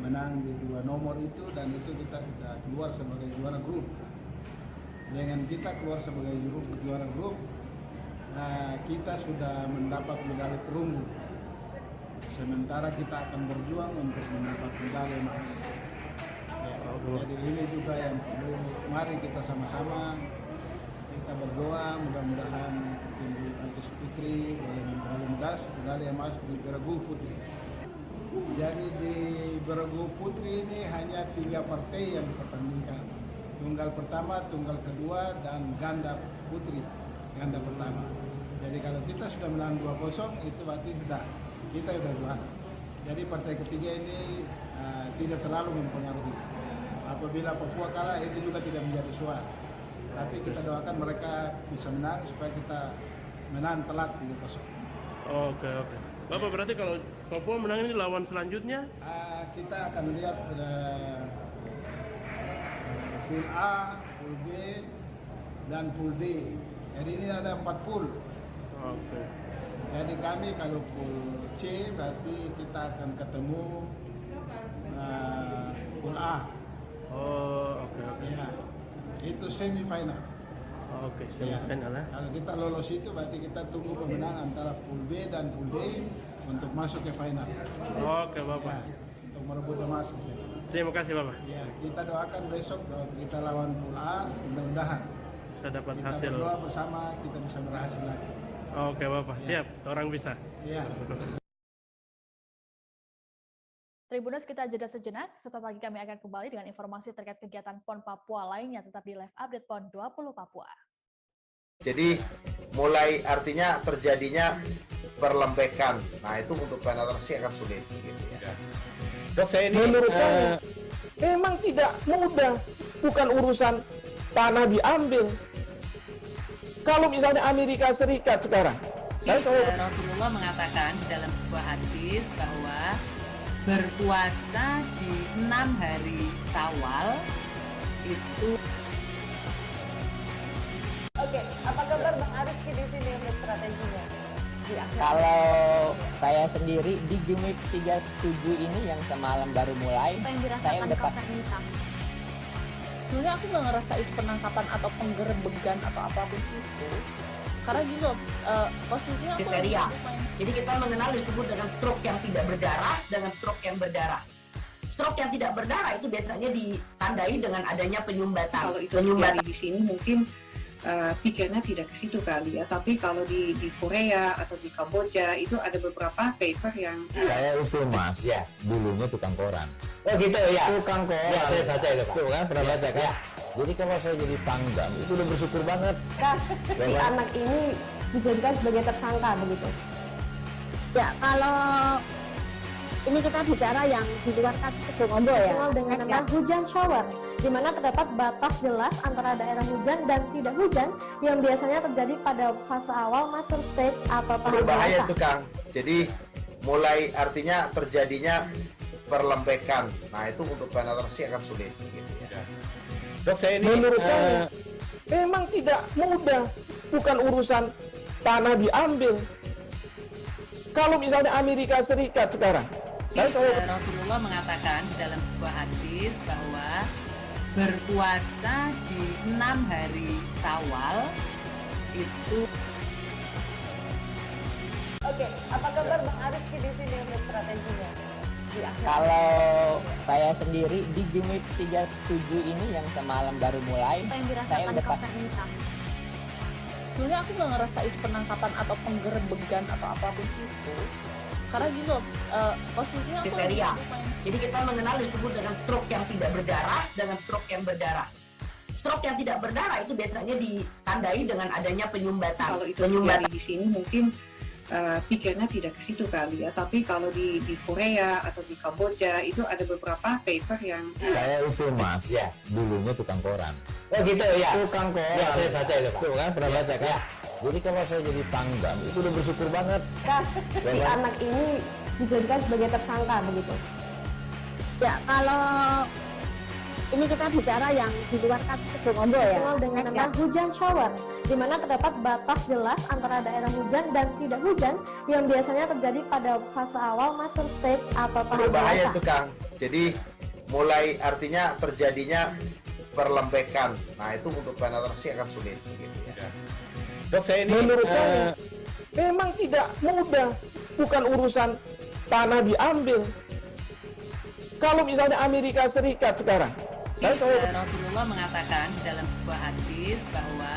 menang di 2 nomor itu, dan itu kita sudah keluar sebagai juara grup. Dengan kita keluar sebagai juara grup, kita sudah mendapat medali perunggu. Sementara kita akan berjuang untuk mendapat medali emas. Ya, jadi ini juga yang perlu. Mari kita sama-sama kita berdoa, mudah-mudahan tim bulu tangkis putri boleh memperoleh medali emas di bergu putri. Jadi di bergu putri ini hanya 3 partai yang dipertandingkan. Tunggal pertama, tunggal kedua, dan ganda putri, ganda pertama. Jadi kalau kita sudah menang 2-0, itu berarti kita sudah juara. Jadi partai ketiga ini tidak terlalu mempengaruhi. Apabila Papua kalah, itu juga tidak menjadi suara. Tapi kita doakan mereka bisa menang supaya kita menang telak 3-0. Oke. Bapak, berarti kalau Papua menang ini lawan selanjutnya? Kita akan lihat pool A, pool B, dan pool D. Jadi ini ada 4 pool. Oke. Jadi kami kalau pool C berarti kita akan ketemu pool A. Oke. Ya, itu semifinal. Oke, semifinal ya. Kalau kita lolos itu berarti kita tunggu pemenang antara pool B dan pool D untuk masuk ke final. Oke, Bapak. Ya, untuk merebut emas. Terima kasih, Bapak. Ya, kita doakan besok bahwa kita lawan pool A, mudah-mudahan bisa dapat kita hasil. Berdoa bersama kita bisa berhasil lagi. Oke, Bapak. Siap, orang bisa. Iya. Tribunas, kita jeda sejenak. Sesaat lagi kami akan kembali dengan informasi terkait kegiatan PON Papua lainnya tetap di live update PON 20 Papua. Jadi mulai artinya terjadinya perlembekan. Nah, itu untuk penetrasi akan sulit gitu ya. Dok, saya ini menurut saya memang tidak mudah, bukan urusan tanah diambil. Kalau misalnya Amerika Serikat sekarang, Rasulullah mengatakan dalam sebuah hadis bahwa berpuasa di 6 hari Syawal itu. Oke, apa kabar Bang Arif di sini untuk strateginya? Kalau saya sendiri di Jumit 37 ini yang semalam baru mulai, saya udah sebenarnya aku nggak ngerasain penangkapan atau penggerebegan atau apapun itu, karena gini loh, posisinya aku kriteria. Jadi kita mengenal disebut dengan stroke yang tidak berdarah dengan stroke yang berdarah. Stroke yang tidak berdarah itu biasanya ditandai dengan adanya penyumbatan. Kalau itu terjadi di sini mungkin pikirnya tidak ke situ kali ya, tapi kalau di Korea atau di Kamboja itu ada beberapa paper yang saya itu Mas, ya, dulunya tukang koran. Oh gitu ya. Tukang koran. Ya, saya baca itu, Pak. Tuh kan, pernah baca kan? Ya. Jadi kalau saya jadi pangdam itu udah bersyukur banget. Si anak ini dijadikan sebagai tersangka begitu. Ya, kalau ini kita bicara yang di luar kasus Sebongombo ya. Dengan nama hujan shower, di mana terdapat batas jelas antara daerah hujan dan tidak hujan yang biasanya terjadi pada fase awal master stage atau tahap berbahaya dewasa. itu Kang. Jadi mulai artinya terjadinya perlembekan. Nah, itu untuk penetrasi akan sulit gitu ya. Dok, saya ini menurut saya memang tidak mudah, bukan urusan tanah diambil. Kalau misalnya Amerika Serikat sekarang, Rasulullah mengatakan dalam sebuah hadis bahwa berpuasa di 6 hari Syawal itu. Oke, apa kabar Bang Arif di sini untuk strateginya? Kalau saya sendiri di Jumit 37 ini yang semalam baru mulai, saya udah sebenarnya aku nggak ngerasain penangkapan atau penggerebegan atau apapun itu, karena gini loh, posisinya aku kriteria. Jadi kita mengenal disebut dengan stroke yang tidak berdarah dengan stroke yang berdarah. Stroke yang tidak berdarah itu biasanya ditandai dengan adanya penyumbatan. Kalau itu terjadi di sini mungkin pikirnya tidak ke situ kali ya. Tapi kalau di Korea atau di Kamboja itu ada beberapa paper yang Saya itu Mas, dulunya tukang koran. Oh gitu ya. Tukang koran. Ya, saya baca itu Pak. Tuh kan, pernah baca kan? Jadi kalau saya jadi pangdam, itu udah bersyukur banget. Si anak ini dijadikan sebagai tersangka begitu. Ya, kalau ini kita bicara yang di luar kasus Sebongombo ya. Dengan nama hujan shower, di mana terdapat batas jelas antara daerah hujan dan tidak hujan yang biasanya terjadi pada fase awal mature stage atau tahap Berbahaya dewasa. itu Kang. Jadi mulai artinya terjadinya perlembekan. Nah itu untuk penetrasi akan sulit. Gitu ya. Dok, saya ini menurut saya memang tidak mudah, bukan urusan tanah diambil. Kalau misalnya Amerika Serikat sekarang, Rasulullah mengatakan dalam sebuah hadis bahwa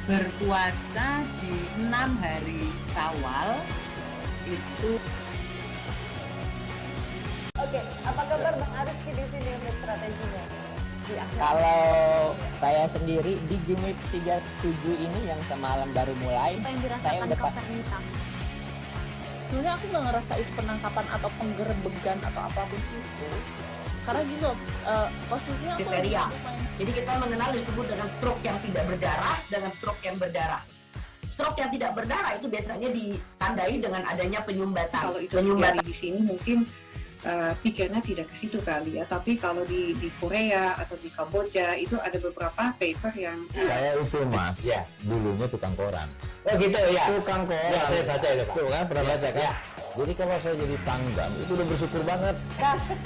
berpuasa di 6 hari Syawal itu. Oke, apa kabar Bang Arief di sini untuk strateginya? Kalau saya sendiri di Jumit 37 ini yang semalam baru mulai, saya udah Sebenarnya aku nggak ngerasa itu penangkapan atau penggerebegan atau apapun itu. Karena gitu, posisinya aku kriteria. Jadi kita mengenal disebut dengan stroke yang tidak berdarah dengan stroke yang berdarah. Stroke yang tidak berdarah itu biasanya ditandai dengan adanya penyumbatan. Kalau itu terjadi di sini mungkin pikirnya tidak ke situ kali ya. Tapi kalau di Korea atau di Kamboja itu ada beberapa paper yang Saya itu Mas, dulunya tukang koran. Oh gitu ya. Tukang koran. Ya, saya baca itu Pak. Tuh kan, pernah baca kan? Jadi kalau saya jadi pangdam, itu udah bersyukur banget.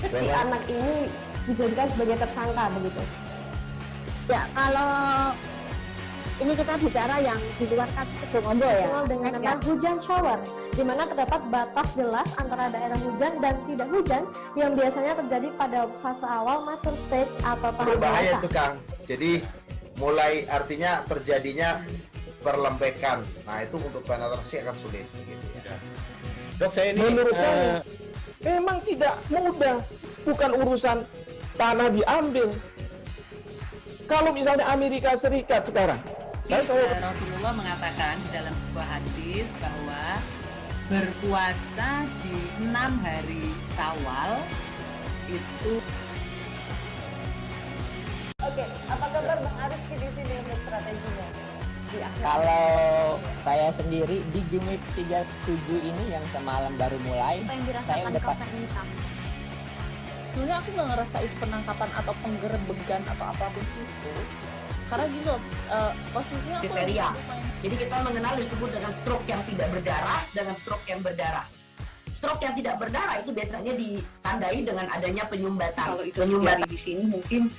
Si anak ini dijadikan sebagai tersangka begitu. Ya, kalau ini kita bicara yang di luar kasus Sebongombo ya. Dengan nama hujan shower, di mana terdapat batas jelas antara daerah hujan dan tidak hujan yang biasanya terjadi pada fase awal mature stage atau tahap Berbahaya dewasa. itu Kang. Jadi mulai artinya terjadinya perlembekan. Nah itu untuk penetrasi akan sulit. Gitu ya. Dok, saya ini menurut saya memang tidak mudah, bukan urusan tanah diambil. Kalau misalnya Amerika Serikat sekarang, Rasulullah mengatakan dalam sebuah hadis bahwa berpuasa di 6 hari Syawal itu. Oke, apa kabar Bang Arief di sini untuk strateginya? Kalau saya sendiri di Jumit 37 ini yang semalam baru mulai, saya udah Sebenarnya aku nggak ngerasa itu penangkapan atau penggerebegan atau apapun itu. Karena gitu, posisinya aku kriteria. Jadi kita mengenal disebut dengan stroke yang tidak berdarah dengan stroke yang berdarah. Stroke yang tidak berdarah itu biasanya ditandai dengan adanya penyumbatan. Kalau itu terjadi di sini mungkin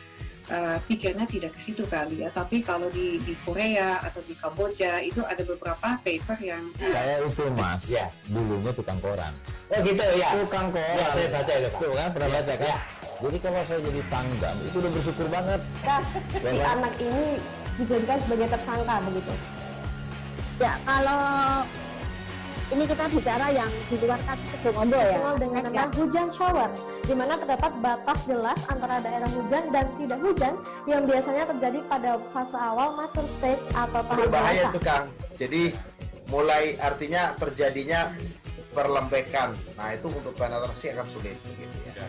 pikirnya tidak ke situ kali ya. Tapi kalau di Korea atau di Kamboja itu ada beberapa paper yang Saya itu Mas, dulunya tukang koran. Oh gitu ya. Tukang koran. Ya, saya baca itu Pak. Tuh kan, pernah baca kan? Jadi kalau saya jadi pangdam, itu udah bersyukur banget. Si anak ini dijadikan sebagai tersangka begitu. Ya, kalau ini kita bicara yang di luar kasus Sebongombo ya. Dengan nama hujan shower, di mana terdapat batas jelas antara daerah hujan dan tidak hujan yang biasanya terjadi pada fase awal mature stage atau tahap Berbahaya dewasa. itu Kang. Jadi mulai artinya terjadinya perlembekan. Nah itu untuk penetrasi akan sulit. Gitu ya.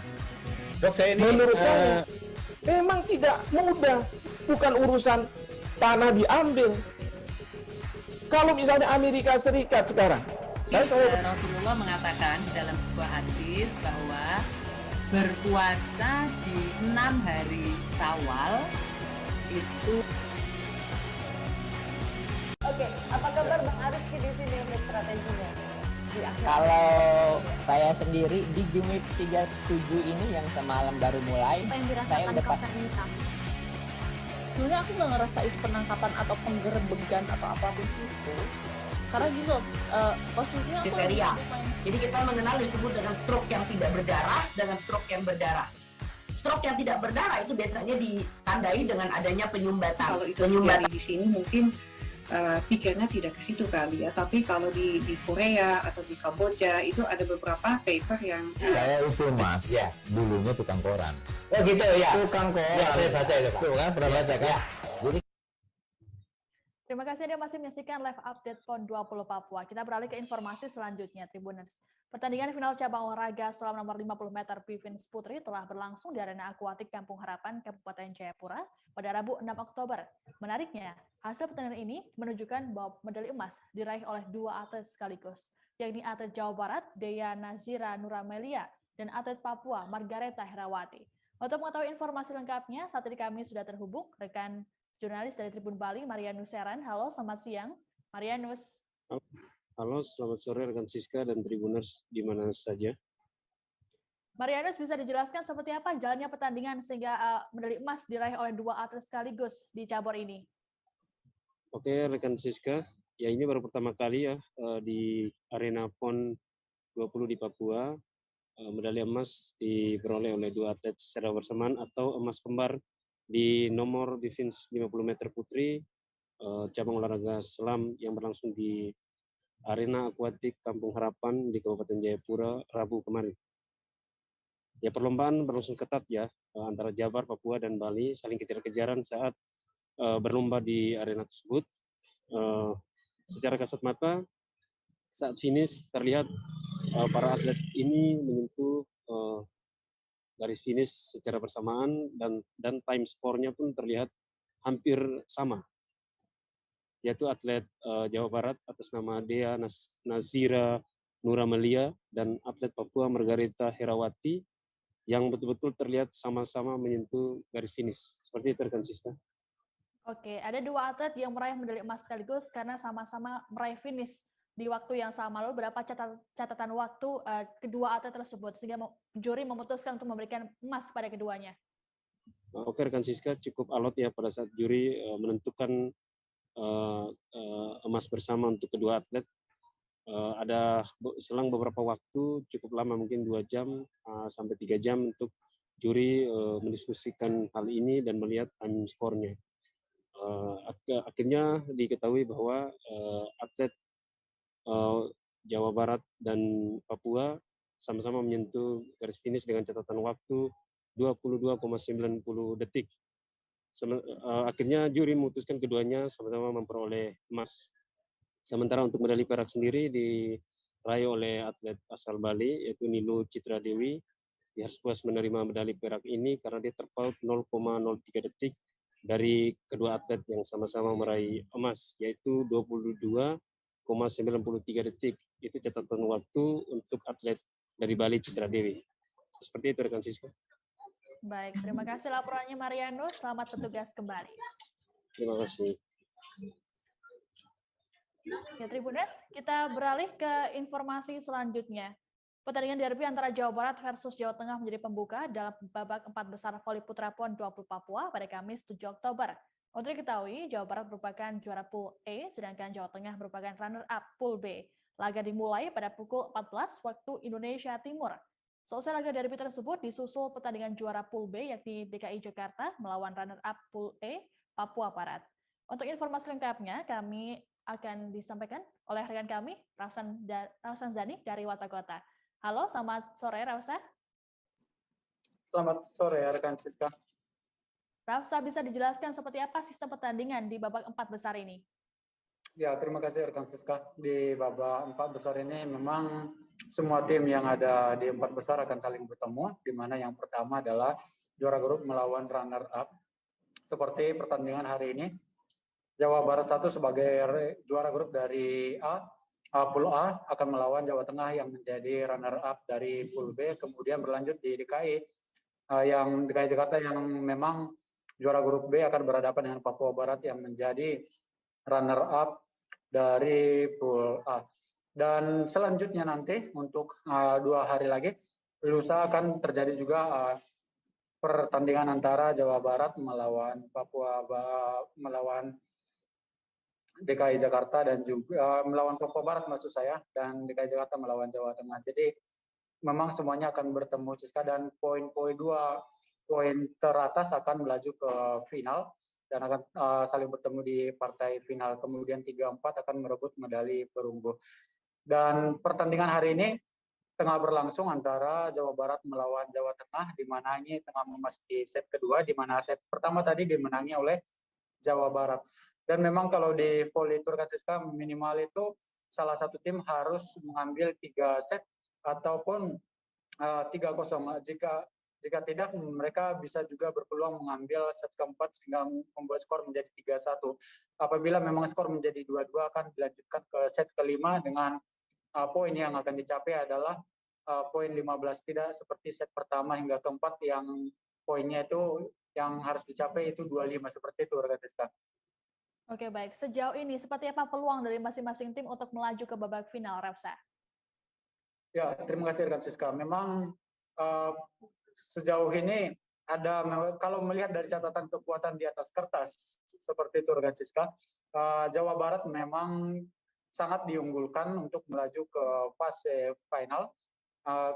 Dok, saya ini menurut saya memang tidak mudah, bukan urusan tanah diambil. Kalau misalnya Amerika Serikat sekarang, Rasulullah mengatakan dalam sebuah hadis bahwa berpuasa di 6 hari Syawal itu. Oke, apa kabar Bang Arief di sini untuk strateginya? Kalau saya sendiri di Jumit 37 ini yang semalam baru mulai, saya udah Sebenarnya aku nggak ngerasa itu penangkapan atau penggerebegan atau apapun itu. Karena gitu, posisinya aku kriteria. Jadi kita mengenal disebut dengan stroke yang tidak berdarah dengan stroke yang berdarah. Stroke yang tidak berdarah itu biasanya ditandai dengan adanya penyumbatan. Kalau itu terjadi di sini mungkin pikirnya tidak ke situ kali ya. Tapi kalau di Korea atau di Kamboja itu ada beberapa paper yang Saya itu Mas, dulunya tukang koran. Oh gitu ya. Tukang koran. Ya, saya baca itu Pak. Tuh kan, pernah baca kan? Jadi Terima kasih Anda masih menyaksikan live update PON 20 Papua. Kita beralih ke informasi selanjutnya, Tribuners. Pertandingan final cabang olahraga selam nomor 50 meter Pivins Putri telah berlangsung di Arena Akuatik Kampung Harapan, Kabupaten Jayapura pada Rabu 6 Oktober. Menariknya, hasil pertandingan ini menunjukkan bahwa medali emas diraih oleh dua atlet sekaligus, yakni atlet Jawa Barat, Dea Nazira Nuramelia, dan atlet Papua, Margareta Herawati. Untuk mengetahui informasi lengkapnya, saat ini kami sudah terhubung rekan jurnalis dari Tribun Bali, Marianus Seran. Halo, selamat siang, Marianus. Halo, selamat sore rekan Siska dan Tribuners di mana saja. Marianus, bisa dijelaskan seperti apa jalannya pertandingan sehingga medali emas diraih oleh dua atlet sekaligus di cabur ini? Oke, rekan Siska, ya ini baru pertama kali ya di Arena PON 20 di Papua. Medali emas diperoleh oleh dua atlet secara bersamaan atau emas kembar di nomor Pivins 50 meter putri cabang olahraga selam yang berlangsung di Arena Akuatik Kampung Harapan di Kabupaten Jayapura Rabu kemarin. Ya, perlombaan berlangsung ketat ya antara Jabar, Papua dan Bali saling kejar-kejaran saat berlomba di arena tersebut. Secara kasat mata saat finish terlihat para atlet ini menyentuh garis finish secara bersamaan dan time score-nya pun terlihat hampir sama, yaitu atlet Jawa Barat atas nama Dea Nazira Nuramelia dan atlet Papua Margareta Herawati yang betul-betul terlihat sama-sama menyentuh garis finish. Seperti itu rekan Siska. Oke, ada dua atlet yang meraih medali emas sekaligus karena sama-sama meraih finish di waktu yang sama. Lalu berapa catatan waktu kedua atlet tersebut sehingga juri memutuskan untuk memberikan emas pada keduanya? Oke rekan Siska, cukup alot ya pada saat juri menentukan emas bersama untuk kedua atlet. Ada selang beberapa waktu, cukup lama mungkin 2 jam sampai 3 jam untuk juri mendiskusikan hal ini dan melihat time score-nya. Akhirnya diketahui bahwa atlet Jawa Barat dan Papua sama-sama menyentuh garis finish dengan catatan waktu 22,90 detik. Akhirnya juri memutuskan keduanya sama-sama memperoleh emas. Sementara untuk medali perak sendiri diraih oleh atlet asal Bali, yaitu Nilu Citra Dewi. Dia harus puas menerima medali perak ini karena dia terpaut 0,03 detik dari kedua atlet yang sama-sama meraih emas, yaitu 22,93 detik. Itu catatan waktu untuk atlet dari Bali Citra Dewi. Seperti itu rekan Siska. Baik, terima kasih laporannya Marianus. Selamat bertugas kembali. Terima kasih. Ya, Tribuners, kita beralih ke informasi selanjutnya. Pertandingan derby antara Jawa Barat versus Jawa Tengah menjadi pembuka dalam babak 4 besar voli putra PON 20 Papua pada Kamis 7 Oktober. Untuk diketahui, Jawa Barat merupakan juara Pool A, sedangkan Jawa Tengah merupakan runner-up Pool B. Laga dimulai pada pukul 14 waktu Indonesia Timur. Selesai laga derby tersebut disusul pertandingan juara Pool B, yakni DKI Jakarta melawan runner-up Pool A, Papua Barat. Untuk informasi lengkapnya, kami akan disampaikan oleh rekan kami, Rausan Zani dari Watakota. Halo, selamat sore Rausa. Selamat sore rekan Siska. Rausa, bisa dijelaskan seperti apa sistem pertandingan di babak 4 besar ini? Ya, terima kasih rekan Siska. Di babak 4 besar ini memang semua tim yang ada di 4 besar akan saling bertemu, di mana yang pertama adalah juara grup melawan runner up. Seperti pertandingan hari ini, Jawa Barat 1 sebagai juara grup dari Pool A akan melawan Jawa Tengah yang menjadi runner-up dari Pool B, kemudian berlanjut di DKI, yang DKI Jakarta yang memang juara grup B akan berhadapan dengan Papua Barat yang menjadi runner-up dari Pool A. Dan selanjutnya nanti untuk 2 hari lagi, lusa akan terjadi juga pertandingan antara Jawa Barat melawan melawan DKI Jakarta dan juga melawan Papua Barat maksud saya, dan DKI Jakarta melawan Jawa Tengah. Jadi memang semuanya akan bertemu Siska, dan poin 2 poin teratas akan melaju ke final dan akan saling bertemu di partai final. Kemudian 3-4 akan merebut medali perunggu. Dan pertandingan hari ini tengah berlangsung antara Jawa Barat melawan Jawa Tengah, di mana ini tengah memasuki set kedua, di mana set pertama tadi dimenangi oleh Jawa Barat. Dan memang kalau di volley itu rekan Siska, minimal itu salah satu tim harus mengambil 3 set ataupun 3-0. Jika tidak, mereka bisa juga berpeluang mengambil set keempat sehingga membuat skor menjadi 3-1. Apabila memang skor menjadi 2-2, akan dilanjutkan ke set kelima dengan poin yang akan dicapai adalah poin 15. Tidak seperti set pertama hingga keempat yang poinnya itu yang harus dicapai itu 25, seperti itu rekan Siska. Oke, baik. Sejauh ini seperti apa peluang dari masing-masing tim untuk melaju ke babak final, Refsa? Ya, terima kasih rekan Siska. Memang sejauh ini ada, kalau melihat dari catatan kekuatan di atas kertas seperti itu rekan Siska, Jawa Barat memang sangat diunggulkan untuk melaju ke fase final.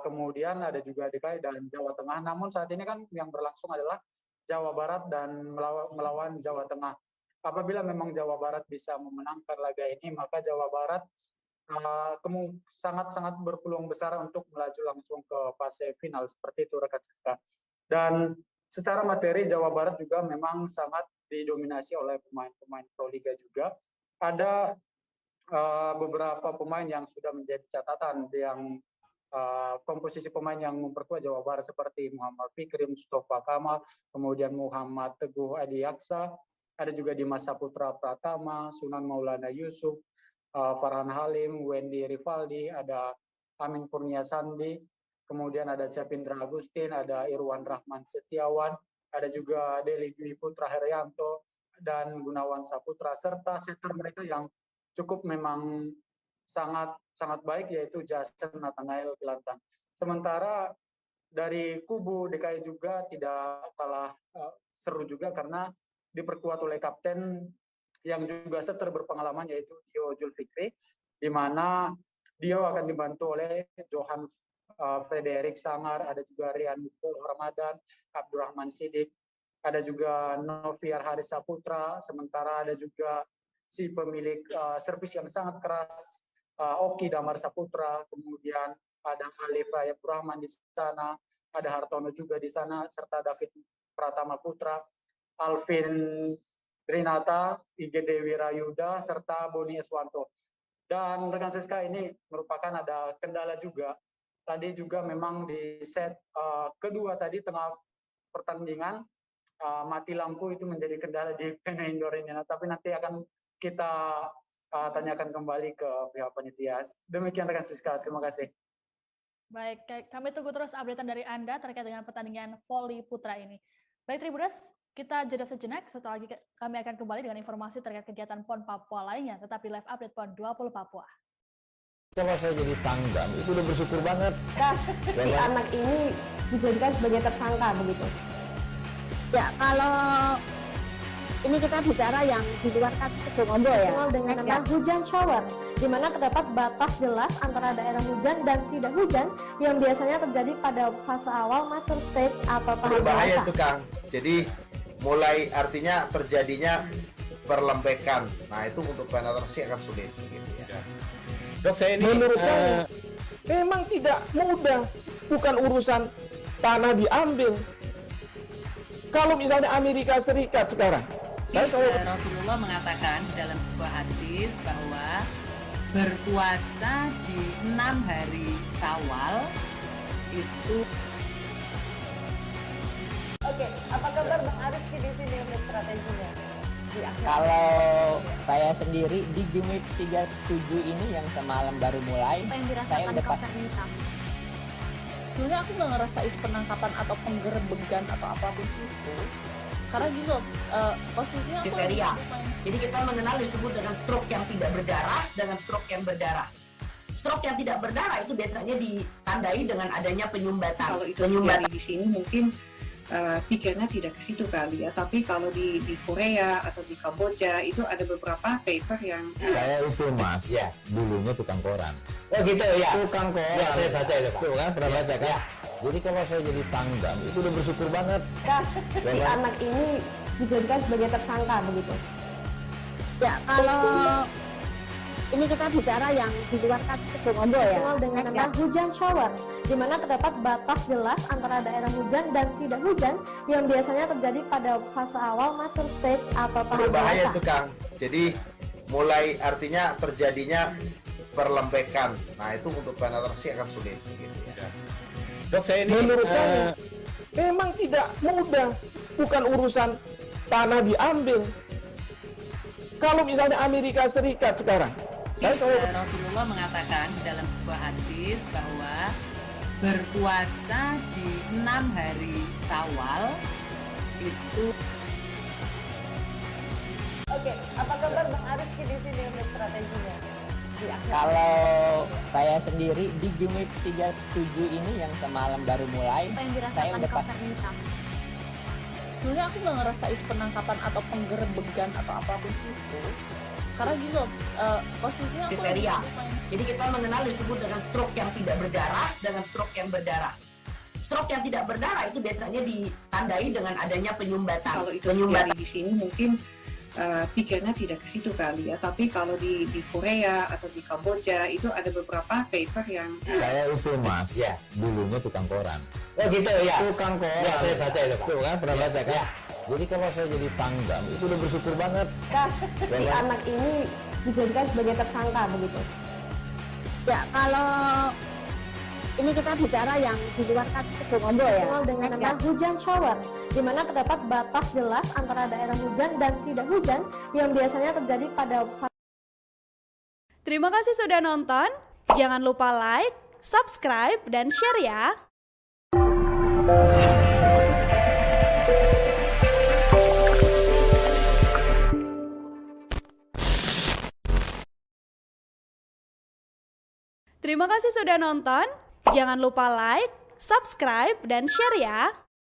Kemudian ada juga DKI dan Jawa Tengah. Namun saat ini kan yang berlangsung adalah Jawa Barat dan melawan Jawa Tengah. Apabila memang Jawa Barat bisa memenangkan laga ini, maka Jawa Barat sangat-sangat berpeluang besar untuk melaju langsung ke fase final, seperti itu rekan Siska. Dan secara materi Jawa Barat juga memang sangat didominasi oleh pemain-pemain Proliga juga. Ada beberapa pemain yang sudah menjadi catatan, yang komposisi pemain yang memperkuat Jawa Barat seperti Muhammad Fikri, Mustafa Kamal, kemudian Muhammad Teguh Adiaksa, ada juga Dimas Saputra Pratama, Sunan Maulana Yusuf, Farhan Halim, Wendy Rivaldi, ada Amin Kurnia Sandi, kemudian ada Capindra Agustin, ada Irwan Rahman Setiawan, ada juga Deli Dwi Putra Herianto, dan Gunawan Saputra, serta setter mereka yang cukup memang sangat baik, yaitu Jason Nathanael Kelantan. Sementara dari kubu DKI juga tidak kalah seru juga karena diperkuat oleh kapten yang juga setter berpengalaman, yaitu Dio Julfikri, di mana Dio akan dibantu oleh Johan Frederik Sangar, ada juga Rian Mukul Ramadan, Abdurrahman Sidik, ada juga Noviar Haris Saputra, sementara ada juga si pemilik servis yang sangat keras, Oki Damar Saputra, kemudian ada Alif Rayap Rahman di sana, ada Hartono juga di sana, serta David Pratama Putra, Alvin Rinata, IGD Wirayuda, serta Boni Eswanto. Dan rekan Siska, ini merupakan ada kendala juga. Tadi juga memang di set kedua tadi tengah pertandingan, mati lampu itu menjadi kendala di Pena Indoor ini. Nah, tapi nanti akan kita tanyakan kembali ke pihak panitia. Demikian rekan Siska, terima kasih. Baik, kami tunggu terus update dari Anda terkait dengan pertandingan voli putra ini. Baik, Tribuners, kita jeda sejenak, setelah lagi kami akan kembali dengan informasi terkait kegiatan PON Papua lainnya, tetapi live update PON 20 Papua. Kalau saya jadi Pangdam, itu udah bersyukur banget. Si anak ini dijadikan sebagai tersangka begitu. Ya, kalau ini kita bicara yang di luar kasus Sebongombo ya. Dengan nama hujan shower, di mana terdapat batas jelas antara daerah hujan dan tidak hujan yang biasanya terjadi pada fase awal mature stage atau tahap berbahaya dewasa. itu Kang. Jadi mulai artinya terjadinya perlembekan. Nah itu untuk penetrasi akan sulit. Gitu ya. Dok, saya ini menurut saya memang tidak mudah. Bukan urusan tanah diambil. Kalau misalnya Amerika Serikat sekarang, Rasulullah mengatakan dalam sebuah hadis bahwa berpuasa di 6 hari Syawal itu. Oke, apa kabar Bang Arif di sini untuk strateginya? Kalau saya sendiri di Jumit 37 ini yang semalam baru mulai, saya udah pas. Sebenarnya aku nggak ngerasa itu penangkapan atau penggerebegan atau apapun itu, karena gini loh, posisinya aku kriteria. Jadi kita mengenal disebut dengan stroke yang tidak berdarah dengan stroke yang berdarah. Stroke yang tidak berdarah itu biasanya ditandai dengan adanya penyumbatan. Kalau itu terjadi di sini mungkin pikirnya tidak ke situ kali ya, tapi kalau di Korea atau di Kamboja itu ada beberapa paper yang saya itu Mas, ya, dulunya tukang koran. Oh gitu ya. Tukang koran. Ya, saya baca itu Pak. Tuh kan, pernah baca kan? Ya. Jadi kalau saya jadi Pangdam itu udah bersyukur banget. Si anak ini dijadikan sebagai tersangka begitu. Ya, kalau Ini kita bicara yang di luar kasus Sebongombo ya. Dengan nama hujan shower, di mana terdapat batas jelas antara daerah hujan dan tidak hujan yang biasanya terjadi pada fase awal master stage atau tahap berbahaya dewasa. itu Kang. Jadi mulai artinya terjadinya perlembekan. Nah itu untuk penetrasi akan sulit. Gitu ya. Dok, saya ini menurut saya memang tidak mudah. Bukan urusan tanah diambil. Kalau misalnya Amerika Serikat sekarang, Rasulullah mengatakan dalam sebuah hadis bahwa berpuasa di 6 hari Syawal itu. Oke, apa kabar Bang Arifki di sini untuk strateginya? Kalau saya sendiri di Jumip 37 ini yang semalam baru mulai, saya udah pas. Sebenarnya aku nggak ngerasain penangkapan atau penggerebegan atau apapun itu, karena gitu posisinya aku kriteria. Jadi kita mengenal disebut dengan stroke yang tidak berdarah dengan stroke yang berdarah. Stroke yang tidak berdarah itu biasanya ditandai dengan adanya penyumbatan. Kalau itu terjadi di sini mungkin pikirnya tidak ke situ kali ya. Tapi kalau di Korea atau di Kamboja itu ada beberapa paper yang Saya itu Mas, dulunya tukang koran. Oh gitu ya. Tukang koran. Ya, saya baca itu Pak. Tuh kan, pernah baca kan? Jadi kalau saya jadi pangdam, itu udah bersyukur banget. Si anak ini dijadikan sebagai tersangka begitu. Ya, kalau ini kita bicara yang di luar kasus Sebongombo ya. Dengan nama hujan shower, di mana terdapat batas jelas antara daerah hujan dan tidak hujan yang biasanya terjadi pada. Terima kasih sudah nonton. Jangan lupa like, subscribe, dan share ya. Terima kasih sudah nonton. Jangan lupa like, subscribe, dan share ya.